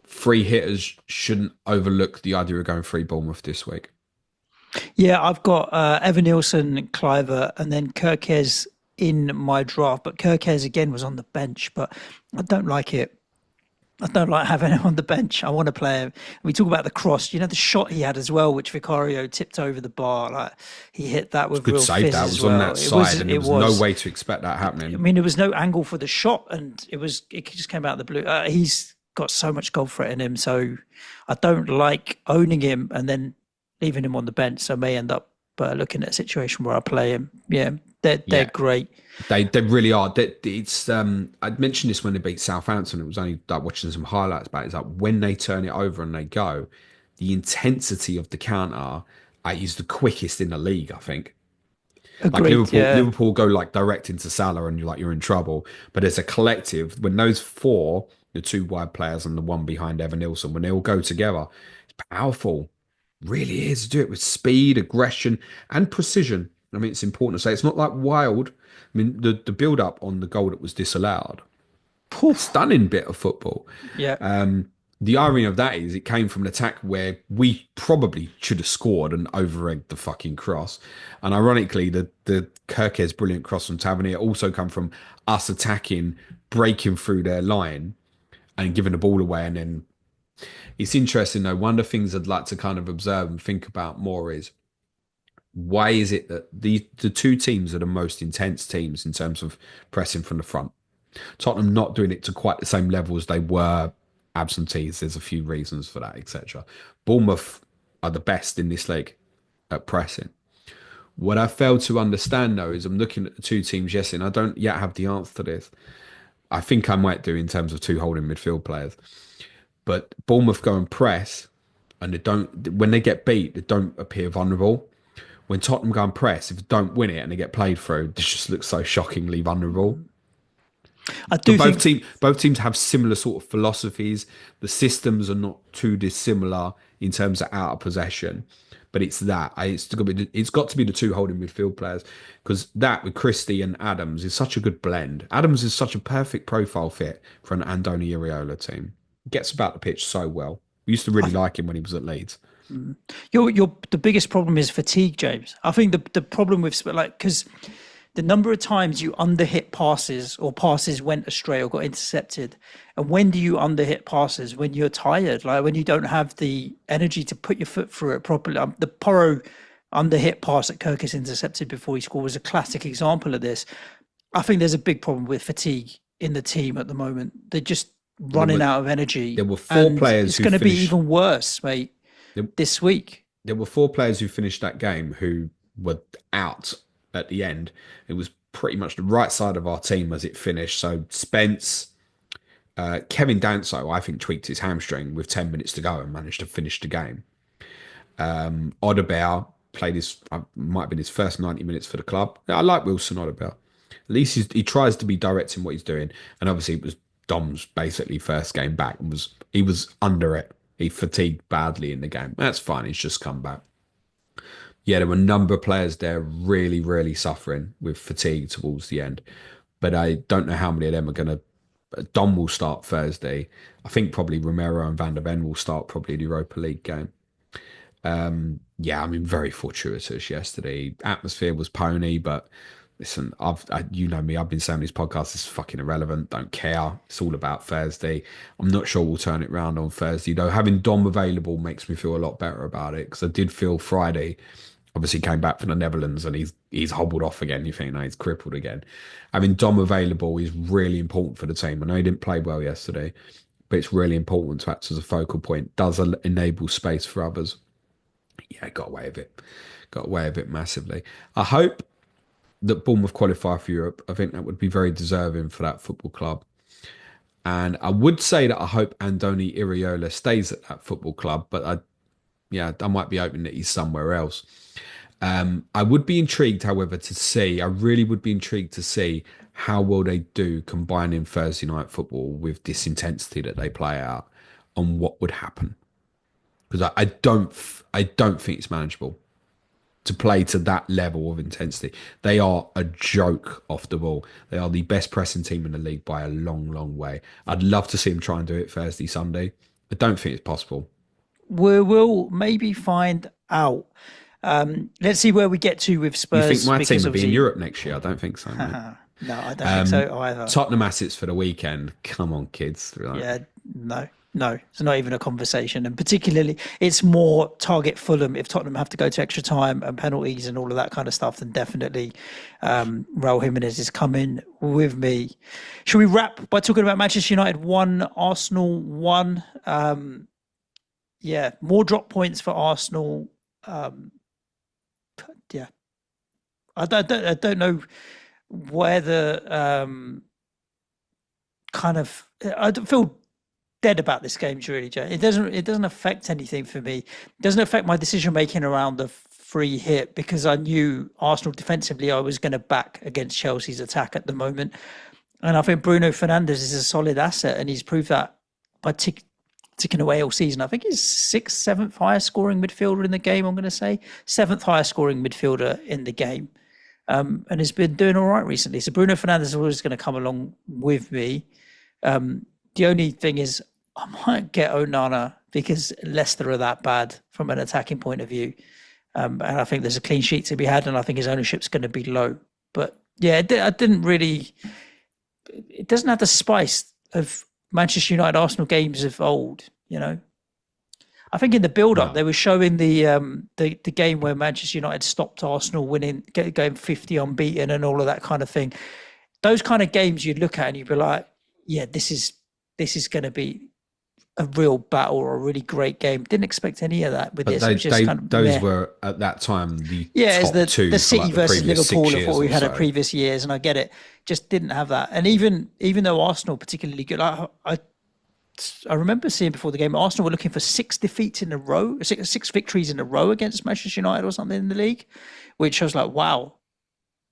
free hitters shouldn't overlook the idea of going free Bournemouth this week. Yeah, I've got Evan Nielsen, Cliver, and then Kirkes in my draft. But Kirkes, again, was on the bench, but I don't like it. I don't like having him on the bench. I want to play him. We talk about the cross. You know, the shot he had as well, which Vicario tipped over the bar. Like, he hit that with Good real save. fizz That as was well. on that side, and there was no way to expect that happening. I mean, there was no angle for the shot, and it just came out of the blue. He's got so much goal threat in him, so I don't like owning him and then leaving him on the bench. So I may end up looking at a situation where I play him. Yeah, they're great. They really are. It's I'd mentioned this when they beat Southampton. It was only like watching some highlights about it. It's like when they turn it over and they go, the intensity of the counter is the quickest in the league, I think. Agreed, like Liverpool go like direct into Salah and you're in trouble. But as a collective, when those four, the two wide players and the one behind Evan Nilsson, when they all go together, it's powerful. Really is. Do it with speed, aggression, and precision. I mean, it's important to say it's not like wild. I mean, the build up on the goal that was disallowed, stunning bit of football. Yeah. The irony of that is it came from an attack where we probably should have scored and over-egged the fucking cross. And ironically, the Kirkes brilliant cross from Tavernier also come from us attacking, breaking through their line and giving the ball away. And then it's interesting though. One of the things I'd like to kind of observe and think about more is, why is it that the two teams are the most intense teams in terms of pressing from the front? Tottenham not doing it to quite the same level as they were absentees. There's a few reasons for that, etc. Bournemouth are the best in this league at pressing. What I fail to understand though is I'm looking at the two teams yesterday, and I don't yet have the answer to this. I think I might do in terms of two holding midfield players. But Bournemouth go and press, and when they get beat, they don't appear vulnerable. When Tottenham go and press, if they don't win it and they get played through, this just looks so shockingly vulnerable. I do think both teams have similar sort of philosophies. The systems are not too dissimilar in terms of out of possession, but it's got to be the two holding midfield players, because that with Christie and Adams is such a good blend. Adams is such a perfect profile fit for an Andoni Iraola team. Gets about the pitch so well. We used to really like him when he was at Leeds. The biggest problem is fatigue, James. I think the problem with because the number of times you underhit passes or passes went astray or got intercepted, and when do you underhit passes? When you're tired, like when you don't have the energy to put your foot through it properly. The Porro underhit pass that Kirkes intercepted before he scored was a classic example of this. I think there's a big problem with fatigue in the team at the moment. They're just running out of energy. There were four players. It's going to be even worse, mate. This week, there were four players who finished that game who were out at the end. It was pretty much the right side of our team as it finished. So Spence, Kevin Danso, I think, tweaked his hamstring with 10 minutes to go and managed to finish the game. Odebear played might have been his first 90 minutes for the club. I like Wilson Odebear. At least he tries to be direct in what he's doing. And obviously it was Dom's basically first game back, and he was under it. He fatigued badly in the game. That's fine. He's just come back. Yeah, there were a number of players there really, really suffering with fatigue towards the end. But I don't know how many of them are going to... Dom will start Thursday. I think probably Romero and Van der Ven will start probably the Europa League game. Yeah, I mean, very fortuitous yesterday. Atmosphere was pony, but... Listen, you know me, I've been saying this podcast is fucking irrelevant. Don't care. It's all about Thursday. I'm not sure we'll turn it around on Thursday, though. Having Dom available makes me feel a lot better about it, because I did feel Friday Obviously came back from the Netherlands and he's hobbled off again. You think, no, he's crippled again. Having Dom available is really important for the team. I know he didn't play well yesterday, but it's really important to act as a focal point. Does enable space for others. Yeah, got away with it. Got away with it massively. I hope that Bournemouth qualify for Europe. I think that would be very deserving for that football club. And I would say that I hope Andoni Iraola stays at that football club, but I might be hoping that he's somewhere else. I would be intrigued, however, to see. I really would be intrigued to see how well they do combining Thursday night football with this intensity that they play out, and what would happen. Because I don't think it's manageable to play to that level of intensity. They are a joke off the ball. They are the best pressing team in the league by a long, long way. I'd love to see them try and do it Thursday, Sunday. I don't think it's possible. We'll maybe find out. Let's see where we get to with You think Spurs my team because would be in obviously, Europe next year? I don't think so, mate. no, I don't think so either. Tottenham assets for the weekend. Come on, kids. Yeah, no, it's not even a conversation. And particularly, it's more target Fulham if Tottenham have to go to extra time and penalties and all of that kind of stuff. Then definitely, Raul Jimenez is coming with me. Should we wrap by talking about Manchester United 1, Arsenal 1? Yeah, more drop points for Arsenal. Yeah, I don't know whether kind of I don't feel dead about this game, really, Joe. It doesn't affect anything for me. It doesn't affect my decision making around the free hit because I knew Arsenal defensively I was going to back against Chelsea's attack at the moment. And I think Bruno Fernandes is a solid asset, and he's proved that by ticking away all season. I think he's sixth, seventh highest scoring midfielder in the game, I'm going to say. Seventh highest scoring midfielder in the game. And has been doing all right recently. So Bruno Fernandes is always going to come along with me. The only thing is I might get Onana because Leicester are that bad from an attacking point of view. And I think there's a clean sheet to be had, and I think his ownership's going to be low. But yeah, I didn't really... It doesn't have the spice of Manchester United Arsenal games of old, you know. I think in the build-up they were showing the game where Manchester United stopped Arsenal winning, going 50 unbeaten and all of that kind of thing. Those kind of games you'd look at and you'd be like, yeah, this is going to be a real battle or a really great game. Didn't expect any of that with But this. those were at that time the it's top two the for City like the versus previous Liverpool 6 of years what we or had so. at previous years, and I get it. Just didn't have that. And even though Arsenal particularly good, I remember seeing before the game Arsenal were looking for 6 defeats in a row, six victories in a row against Manchester United or something in the league, which I was like, wow.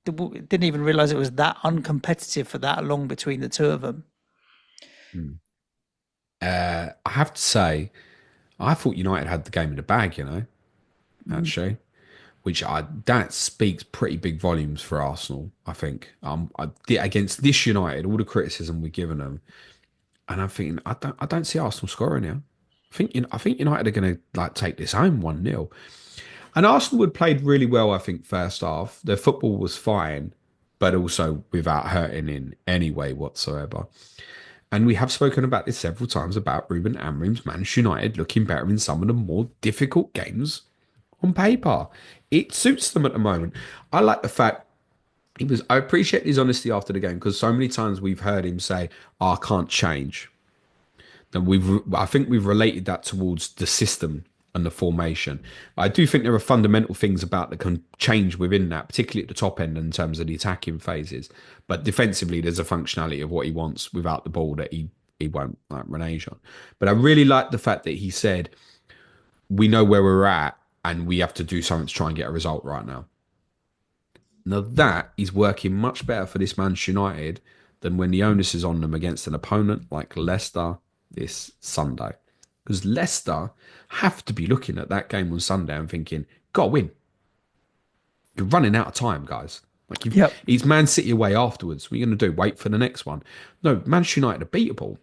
Didn't even realize it was that uncompetitive for that long between the two of them. I have to say, I thought United had the game in the bag, actually, that speaks pretty big volumes for Arsenal, I think. Against this United, all the criticism we've given them, and I'm thinking, I don't see Arsenal scoring now. I think United are going to take this home 1-0. And Arsenal had played really well, I think, first half. Their football was fine, but also without hurting in any way whatsoever. And we have spoken about this several times about Ruben Amorim's Manchester United looking better in some of the more difficult games on paper. It suits them at the moment. I like the fact I appreciate his honesty after the game because so many times we've heard him say, I can't change. And I think we've related that towards the system and the formation. I do think there are fundamental things about that can change within that, particularly at the top end in terms of the attacking phases. But defensively, there's a functionality of what he wants without the ball that he won't renege on. But I really like the fact that he said, we know where we're at and we have to do something to try and get a result right now. Now that is working much better for this Manchester United than when the onus is on them against an opponent like Leicester this Sunday. Because Leicester have to be looking at that game on Sunday and thinking, got to win. You're running out of time, guys. It's Man City away afterwards. What are you going to do? Wait for the next one? No, Manchester United are beatable.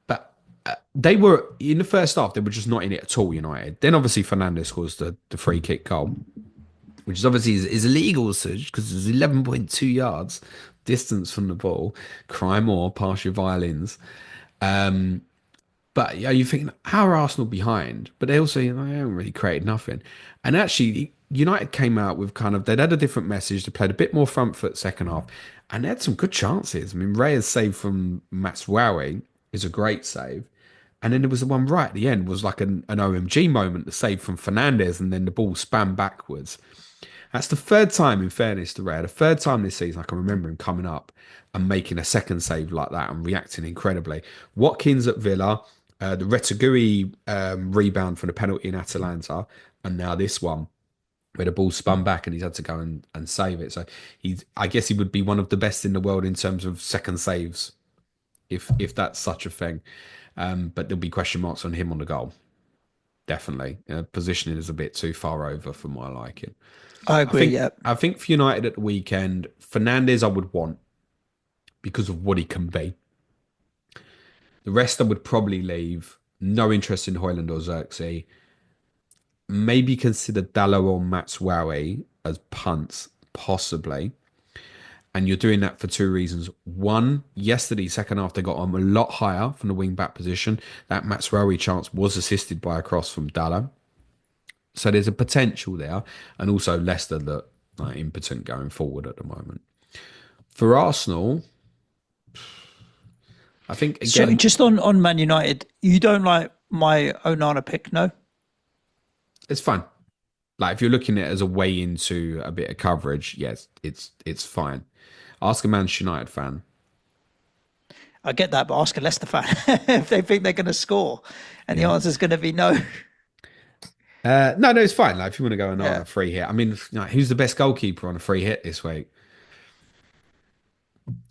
But they were, in the first half, they were just not in it at all, United. Then obviously Fernandes scores the free kick goal, which is obviously is illegal, Suj, because it's 11.2 yards distance from the ball. Cry more, pass your violins. But yeah, you think how are Arsenal behind? But they also, they haven't really created nothing. And actually, United came out with kind of they'd had a different message. They played a bit more front foot second half, and they had some good chances. I mean, Raya's save from Matswawi is a great save, and then there was the one right at the end was like an OMG moment, the save from Fernandez, and then the ball spun backwards. That's the third time, in fairness to Raya, the third time this season I can remember him coming up and making a second save like that and reacting incredibly. Watkins at Villa, the Retegui rebound for the penalty in Atalanta, and now this one where the ball spun back and he's had to go and save it. So I guess he would be one of the best in the world in terms of second saves, if that's such a thing. But there'll be question marks on him on the goal. Definitely, positioning is a bit too far over for my liking. I I agree. think Yeah. I think for United at the weekend, Fernandez I would want because of what he can be. The rest I would probably leave. No interest in Hoyland or Xerxes. Maybe consider Dallo or Matswawi as punts, possibly. And you're doing that for two reasons. One, yesterday, second half, they got on a lot higher from the wing back position. That Matswawi chance was assisted by a cross from Dallo. So there's a potential there. And also Leicester that are impotent going forward at the moment. For Arsenal, I think So again, just on Man United, you don't like my Onana pick, no? it's fine. Like if you're looking at it as a way into a bit of coverage, yes, it's fine. Ask a Manchester United fan. I get that, but ask a Leicester fan if they think they're going to score, and the Yeah. answer is going to be no. No, it's fine. Like if you want to go on Yeah. a free hit, I mean, like, who's the best goalkeeper on a free hit this week?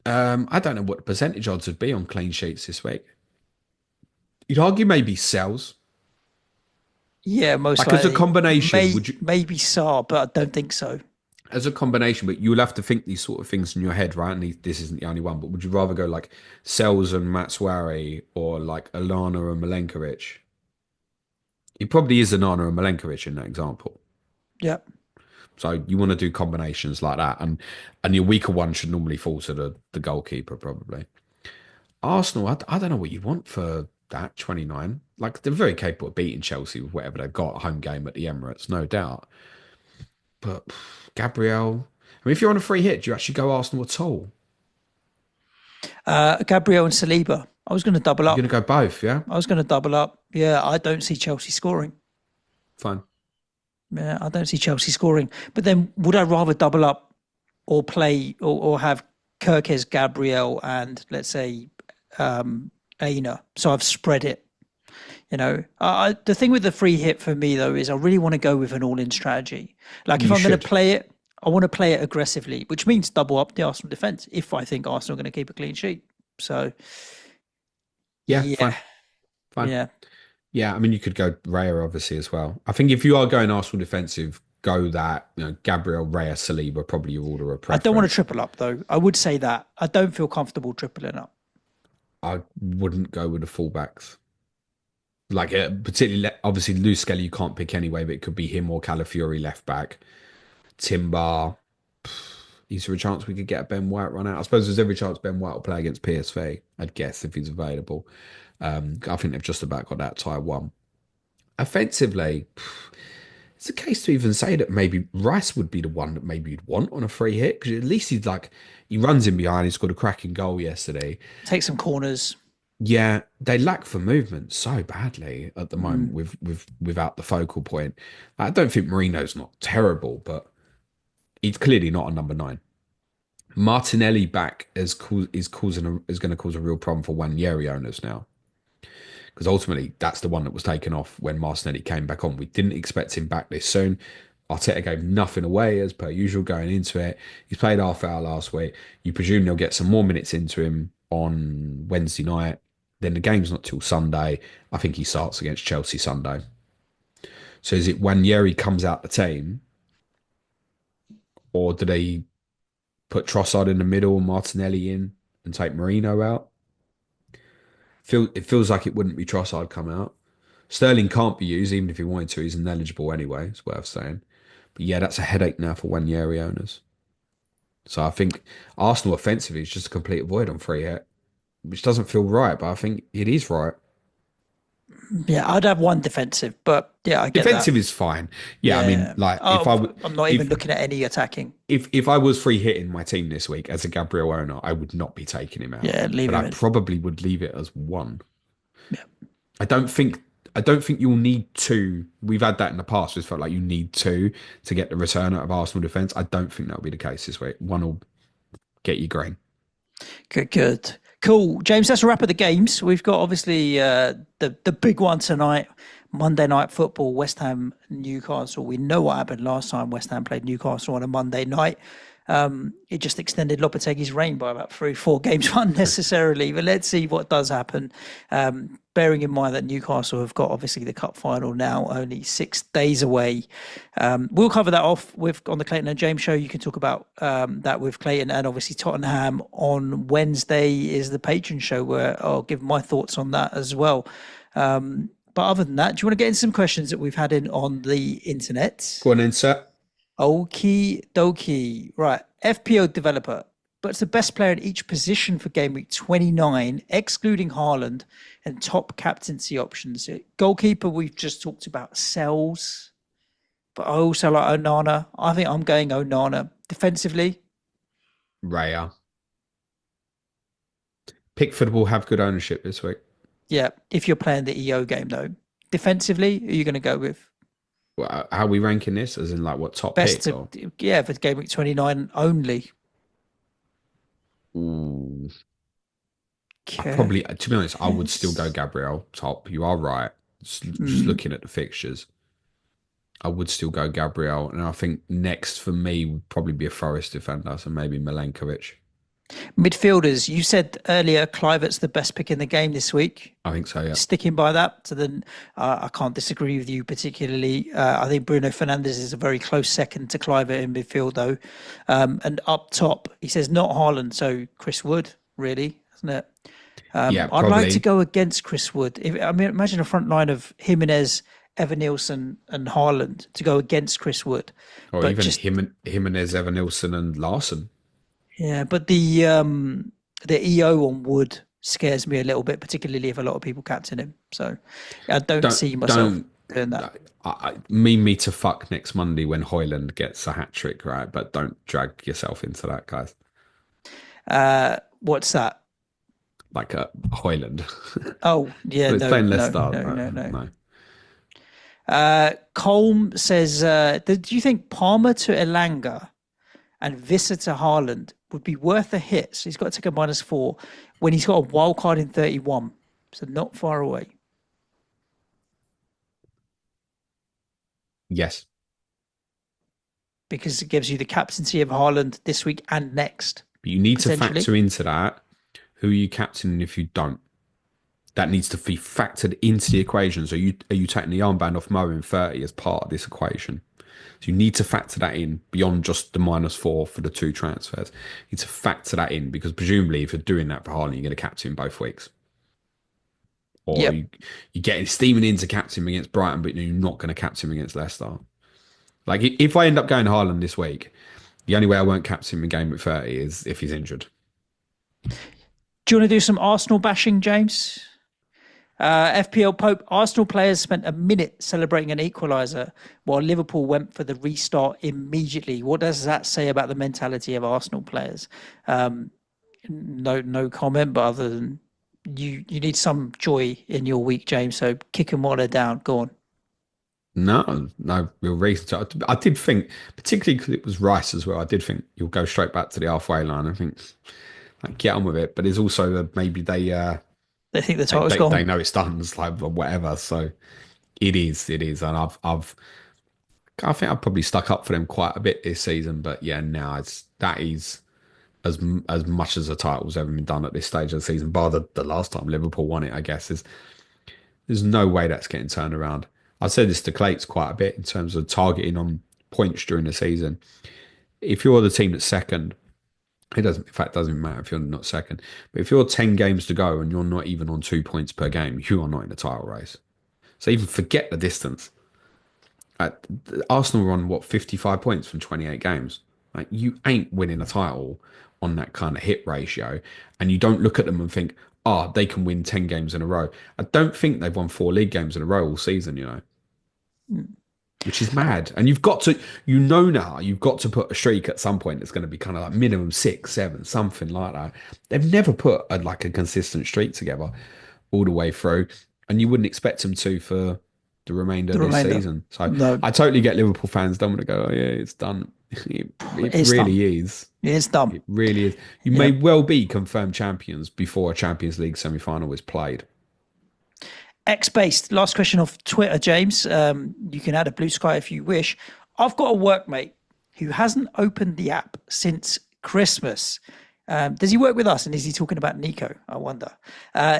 I don't know what the percentage odds would be on clean sheets this week. You'd argue maybe sells. Yeah, most Like as a likely. combination, would you? Maybe Saar, but I don't think so. As a combination, but you will have to think these sort of things in your head, right? And this isn't the only one, but would you rather go like Sells and Matswari or like Alana and Milenkovic? It probably is Anana and Milenkovic in that example. Yeah. So you want to do combinations like that, and your weaker one should normally fall to the goalkeeper probably. Arsenal, I don't know what you want for that 29. Like they're very capable of beating Chelsea with whatever they've got, a home game at the Emirates, no doubt. But Gabriel, I mean, if you're on a free hit, do you actually go Arsenal at all? Gabriel and Saliba. I was going to double You're going to up. go both, yeah? I was going to double up. Yeah, I don't see Chelsea scoring. Fine. Yeah, I don't see Chelsea scoring. But then would I rather double up or play or have Kirkes, Gabriel, and let's say Aina? So I've spread it. The thing with the free hit for me though is I really want to go with an all-in strategy. Like if You I'm going to should. play it, I want to play it aggressively, which means double up the Arsenal defense if I think Arsenal are going to keep a clean sheet. So Yeah, yeah, fine. Fine. yeah. Yeah, I mean, you could go Raya obviously as well. I think if you are going Arsenal defensive, go that, Gabriel, Raya, Saliba, probably your order of I don't want to preference. triple up though. I would say that I don't feel comfortable tripling up. I wouldn't go with the fullbacks. Like, particularly, obviously, Lou Skelly you can't pick anyway, but it could be him or Calafiori left back. Timber, is there a chance we could get a Ben White run out? I suppose there's every chance Ben White will play against PSV, I'd guess, if he's available. I think they've just about got that tie one. Offensively, it's a case to even say that maybe Rice would be the one that maybe you'd want on a free hit because at least he runs in behind. He's got a cracking goal yesterday. Take some corners. Yeah, they lack for movement so badly at the moment Mm. without the focal point. I don't think Marino's not terrible, but he's clearly not a number nine. Martinelli back is going to cause a real problem for Wanyeri owners now because ultimately that's the one that was taken off when Martinelli came back on. We didn't expect him back this soon. Arteta gave nothing away as per usual going into it. He's played half hour last week. You presume they'll get some more minutes into him on Wednesday night. Then the game's not till Sunday. I think he starts against Chelsea Sunday. So is it Wanyeri comes out the team, or do they put Trossard in the middle and Martinelli in and take Marino out? It feels like it wouldn't be Trossard come out. Sterling can't be used, even if he wanted to. He's ineligible anyway, it's worth saying. But yeah, that's a headache now for Wanyeri owners. So I think Arsenal offensively is just a complete avoid on free hit, which doesn't feel right, but I think it is right. Yeah, I'd have one defensive, but yeah, I get that. Defensive is fine. Yeah, I mean, Yeah. like if I Oh, would, I'm not even if looking at any attacking. if I was free hitting my team this week as a Gabriel owner, I would not be taking him out, Yeah, leave but I him in. probably would leave it as one. Yeah. I don't think I don't think you'll need two. We've had that in the past. It's felt like you need two to get the return out of Arsenal defence. I don't think that'll be the case this week. One will get you green. Good, good. Cool. James, that's a wrap of the games. We've got obviously the big one tonight, Monday night football, West Ham, Newcastle. We know what happened last time West Ham played Newcastle on a Monday night. It just extended Lopetegui's reign by about 3, 4 games unnecessarily. But let's see what does happen. Bearing in mind that Newcastle have got obviously the cup final now, only 6 days away. We'll cover that off with on the Clayton and James show. You can talk about that with Clayton, and obviously Tottenham on Wednesday is the patron show where I'll give my thoughts on that as well. But other than that, do you want to get into some questions that we've had in on the internet? Go on then, sir. Okie dokie. Right. FPL developer. But it's the best player in each position for game week 29, excluding Haaland, and top captaincy options. Goalkeeper, we've just talked about sells, but I also like Onana. I think I'm going Onana. Defensively, Raya. Pickford will have good ownership this week. yeah, if you're playing the EO game though. Defensively, who are you going to go with? Well, how are we ranking this? As in, like, what top Best pick? to, Or yeah, for game week 29 only. Ooh, I Okay. probably, to be honest, I would still go Gabriel top. You are right. Just Mm. looking at the fixtures, I would still go Gabriel, and I think next for me would probably be a Forest defender, so maybe Milenkovic. Midfielders, you said earlier Clivert's the best pick in the game this week. I think so. Yeah. Sticking by that. So then I can't disagree with you particularly. I think Bruno Fernandes is a very close second to Clivert in midfield, though. And up top, he says not Haaland, so Chris Wood, really, isn't it? Yeah, I'd like to probably. go against Chris Wood. I mean, imagine a front line of Jimenez, Evan Nielsen, and Haaland to go against Chris Wood. Or But even just Jimenez, Evan Nilsson, and Larson. yeah, but the EO on Wood scares me a little bit, particularly if a lot of people captain him. So I don't see myself Don't. doing that. Mean me to fuck next Monday when Hoyland gets a hat trick, right? But don't drag yourself into that, guys. What's that? Like a Hoyland. Oh, yeah, But it's no, playing no, Leicester. no, no, no. No. Colm says, do you think Palmer to Elanga and Visser to Haaland would be worth a hit? So he's got to take a -4 when he's got a wild card in 31. So not far away. Yes. Because it gives you the captaincy of Haaland this week and next, But you need to potentially. factor into that who are you captaining if you don't. That needs to be factored into the equation. So are you taking the armband off Mo in 30 as part of this equation? So you need to factor that in beyond just the -4 for the two transfers. You need to factor that in because presumably if you're doing that for Haaland, you're going to captain him both weeks. Or Yep. you get steaming into captain him against Brighton, but you're not going to captain him against Leicester. Like if I end up going Haaland this week, the only way I won't captain him in game with 30 is if he's injured. Do you want to do some Arsenal bashing, James? FPL Pope, Arsenal players spent a minute celebrating an equaliser while Liverpool went for the restart immediately. What does that say about the mentality of Arsenal players? No comment, but other than you need some joy in your week, James. So kick them while they're down. Go on. No real reason to. I did think, particularly because it was Rice as well, I did think you'll go straight back to the halfway line. I think, like, get on with it. But there's also maybe They think the title's they gone. know it's done, it's like whatever. So it is, and I think I've probably stuck up for them quite a bit this season. But yeah, now that is as much as a title's ever been done at this stage of the season, bar the last time Liverpool won it. I guess there's no way that's getting turned around. I said this to Clates quite a bit in terms of targeting on points during the season. If you're the team that's second, it doesn't. In fact, it doesn't matter if you're not second. But if you're 10 games to go and you're not even on 2 points per game, you are not in the title race. So even forget the distance. Arsenal were on what 55 points from 28 games. Like, you ain't winning a title on that kind of hit ratio, and you don't look at them and think, they can win 10 games in a row. I don't think they've won 4 league games in a row all season, which is mad. And you've got to, now, you've got to put a streak at some point that's going to be kind of like minimum 6, 7, something like that. They've never put a consistent streak together all the way through, and you wouldn't expect them to for the remainder of this season. So No, I totally get Liverpool fans don't want to go, oh yeah, it's done. It it's really done. is. It's done. It really is. You may well be confirmed champions before a Champions League semi-final is played. X-based. Last question off Twitter, James. You can add a blue sky if you wish. I've got a workmate who hasn't opened the app since Christmas. Does he work with us? And is he talking about Nico? I wonder.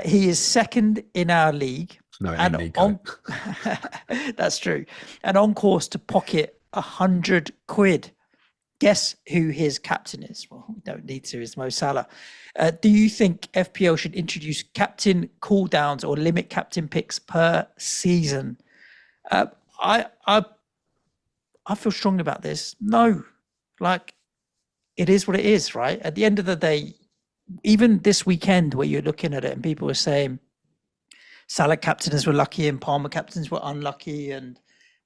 He is second in our league. No, it ain't Nico. That's true. And on course to pocket 100 quid. Guess who his captain is? Well, we don't need to. It's Mo Salah. Do you think FPL should introduce captain cooldowns or limit captain picks per season? I feel strongly about this. No, it is what it is, right? At the end of the day, even this weekend where you're looking at it and people are saying Salah captains were lucky and Palmer captains were unlucky and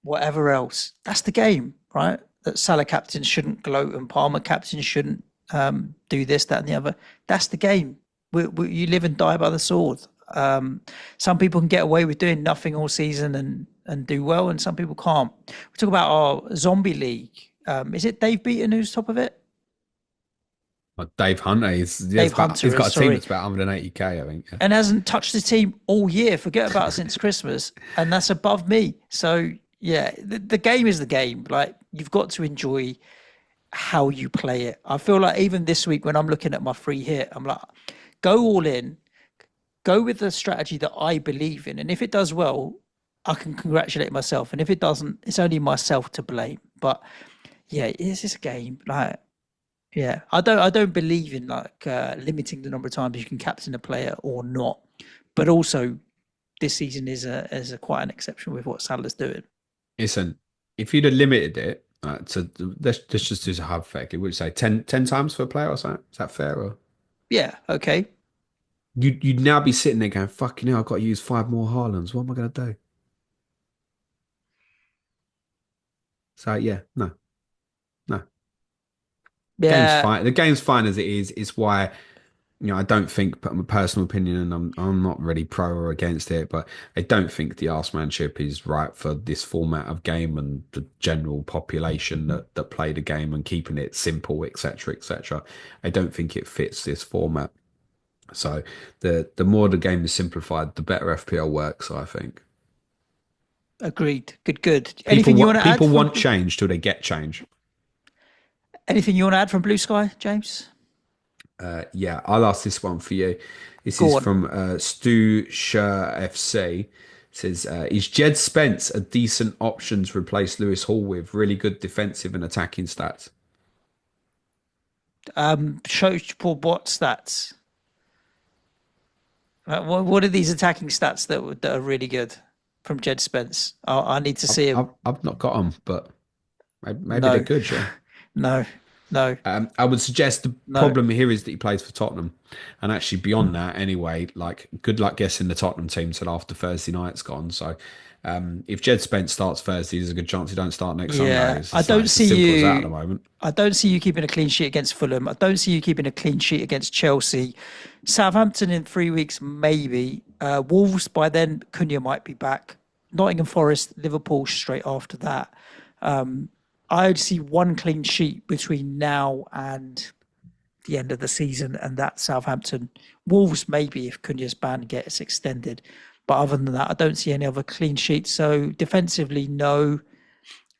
whatever else, that's the game, right? That Salah captains shouldn't gloat and Palmer captains shouldn't do this, that, and the other. That's the game. You live and die by the sword. Some people can get away with doing nothing all season and do well, and some people can't. We talk about our zombie league. Is it Dave Beaton who's top of it? Dave Hunter. He's got a team that's about 180k, I think. Yeah. And hasn't touched the team all year. Forget about it since Christmas. And that's above me. So, yeah, the game is the game. You've got to enjoy how you play it. I feel like even this week when I'm looking at my free hit, I'm like, go all in, go with the strategy that I believe in. And if it does well, I can congratulate myself. And if it doesn't, it's only myself to blame. But yeah, it's just a game. Yeah, I don't believe in limiting the number of times you can captain a player or not. But also, this season is quite an exception with what Salah's doing. Listen, if you'd have limited it to let's just do a hypothetical, would you say 10 times for a player or something? Is that fair? Or yeah, okay. You'd now be sitting there going, "Fucking hell, I've got to use 5 more Haalands. What am I going to do?" So yeah, no. Yeah. Game's fine. The game's fine as it is. It's why, I don't think, but my personal opinion, and I'm not really pro or against it, but I don't think the arsemanship is right for this format of game and the general population that play the game and keeping it simple, etc., etc. I don't think it fits this format. So the more the game is simplified, the better FPL works, I think. Agreed. Good. Anything you want to add? People want change till they get change. Anything you want to add from Blue Sky, James? Yeah, I'll ask this one for you. This is from Stu Sher FC. It says, is Jed Spence a decent option to replace Lewis Hall with? Really good defensive and attacking stats. Show what stats? What are these attacking stats that are really good from Jed Spence? I need to see him. I've not got them, but maybe they're good, yeah. No. I would suggest the problem here is that he plays for Tottenham, and actually beyond that, anyway, good luck guessing the Tottenham team till after Thursday night's gone. So, if Jed Spence starts Thursday, there's a good chance he don't start next Sunday. I don't see you at the moment. I don't see you keeping a clean sheet against Fulham. I don't see you keeping a clean sheet against Chelsea. Southampton in 3 weeks, maybe. Wolves by then, Cunha might be back. Nottingham Forest, Liverpool straight after that. I'd see one clean sheet between now and the end of the season, and that's Southampton. Wolves, maybe, if Cunha's ban gets extended. But other than that, I don't see any other clean sheets. So defensively, no.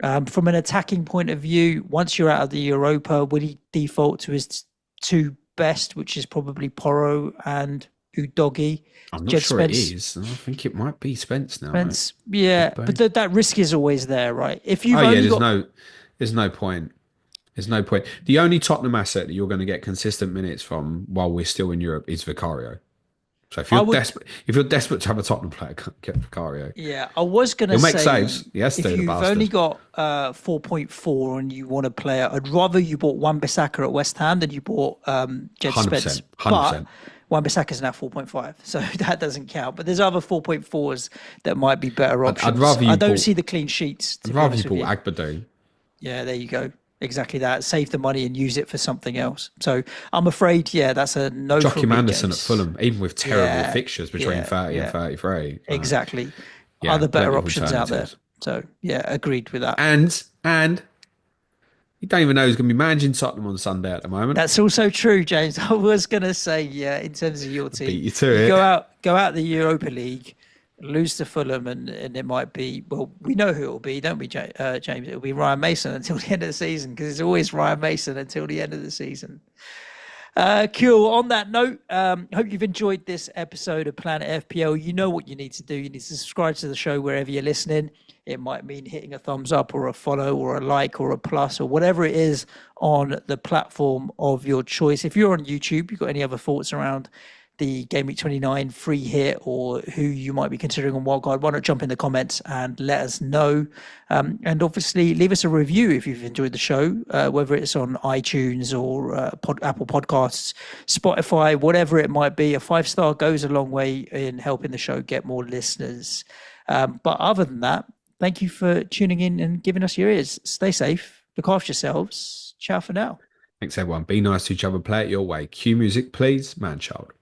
From an attacking point of view, once you're out of the Europa, will he default to his 2 best, which is probably Porro and Udogie? I'm not sure Spence. It is. I think it might be Spence now. Spence, right? Yeah, but that risk is always there, right? If you there's no point. There's no point. The only Tottenham asset that you're going to get consistent minutes from while we're still in Europe is Vicario. So if you're desperate to have a Tottenham player, get Vicario. Yeah, I was going to say, make saves. Yes, if you've only got 4.4 and you want a player, I'd rather you bought Wan-Bissaka at West Ham than you bought Jed Spence. 100%. Wan-Bissaka's now 4.5, so that doesn't count. But there's other 4.4s that might be better options. I'd rather you I don't bought, see the clean sheets, to I'd be rather you honest with bought you. Agbadoon. Yeah, there you go. Exactly that. Save the money and use it for something else. So I'm afraid, yeah, that's a no from Joachim me, Anderson at James. Fulham, even with terrible Yeah, fixtures between yeah, 30 and yeah. 33. Exactly. Yeah, Other plenty better of options out there. alternatives. So yeah, agreed with that. And you don't even know who's going to be managing Tottenham on Sunday at the moment. That's also true, James. I was gonna say, yeah, in terms of your Beat team, you to you it. go out the Europa League, lose to Fulham, and it might be, well, we know who it'll be, don't we, James? It'll be Ryan Mason until the end of the season, because it's always Ryan Mason until the end of the season. Cool. On that note, hope you've enjoyed this episode of Planet FPL. You know what you need to do. You need to subscribe to the show wherever you're listening. It might mean hitting a thumbs up or a follow or a like or a plus or whatever it is on the platform of your choice. If you're on YouTube, you've got any other thoughts around the Gameweek 29 free hit or who you might be considering on Wildcard, why not jump in the comments and let us know? And obviously, leave us a review if you've enjoyed the show, whether it's on iTunes or Apple Podcasts, Spotify, whatever it might be. A 5-star goes a long way in helping the show get more listeners. But other than that, thank you for tuning in and giving us your ears. Stay safe. Look after yourselves. Ciao for now. Thanks, everyone. Be nice to each other. Play it your way. Cue music, please. Man child.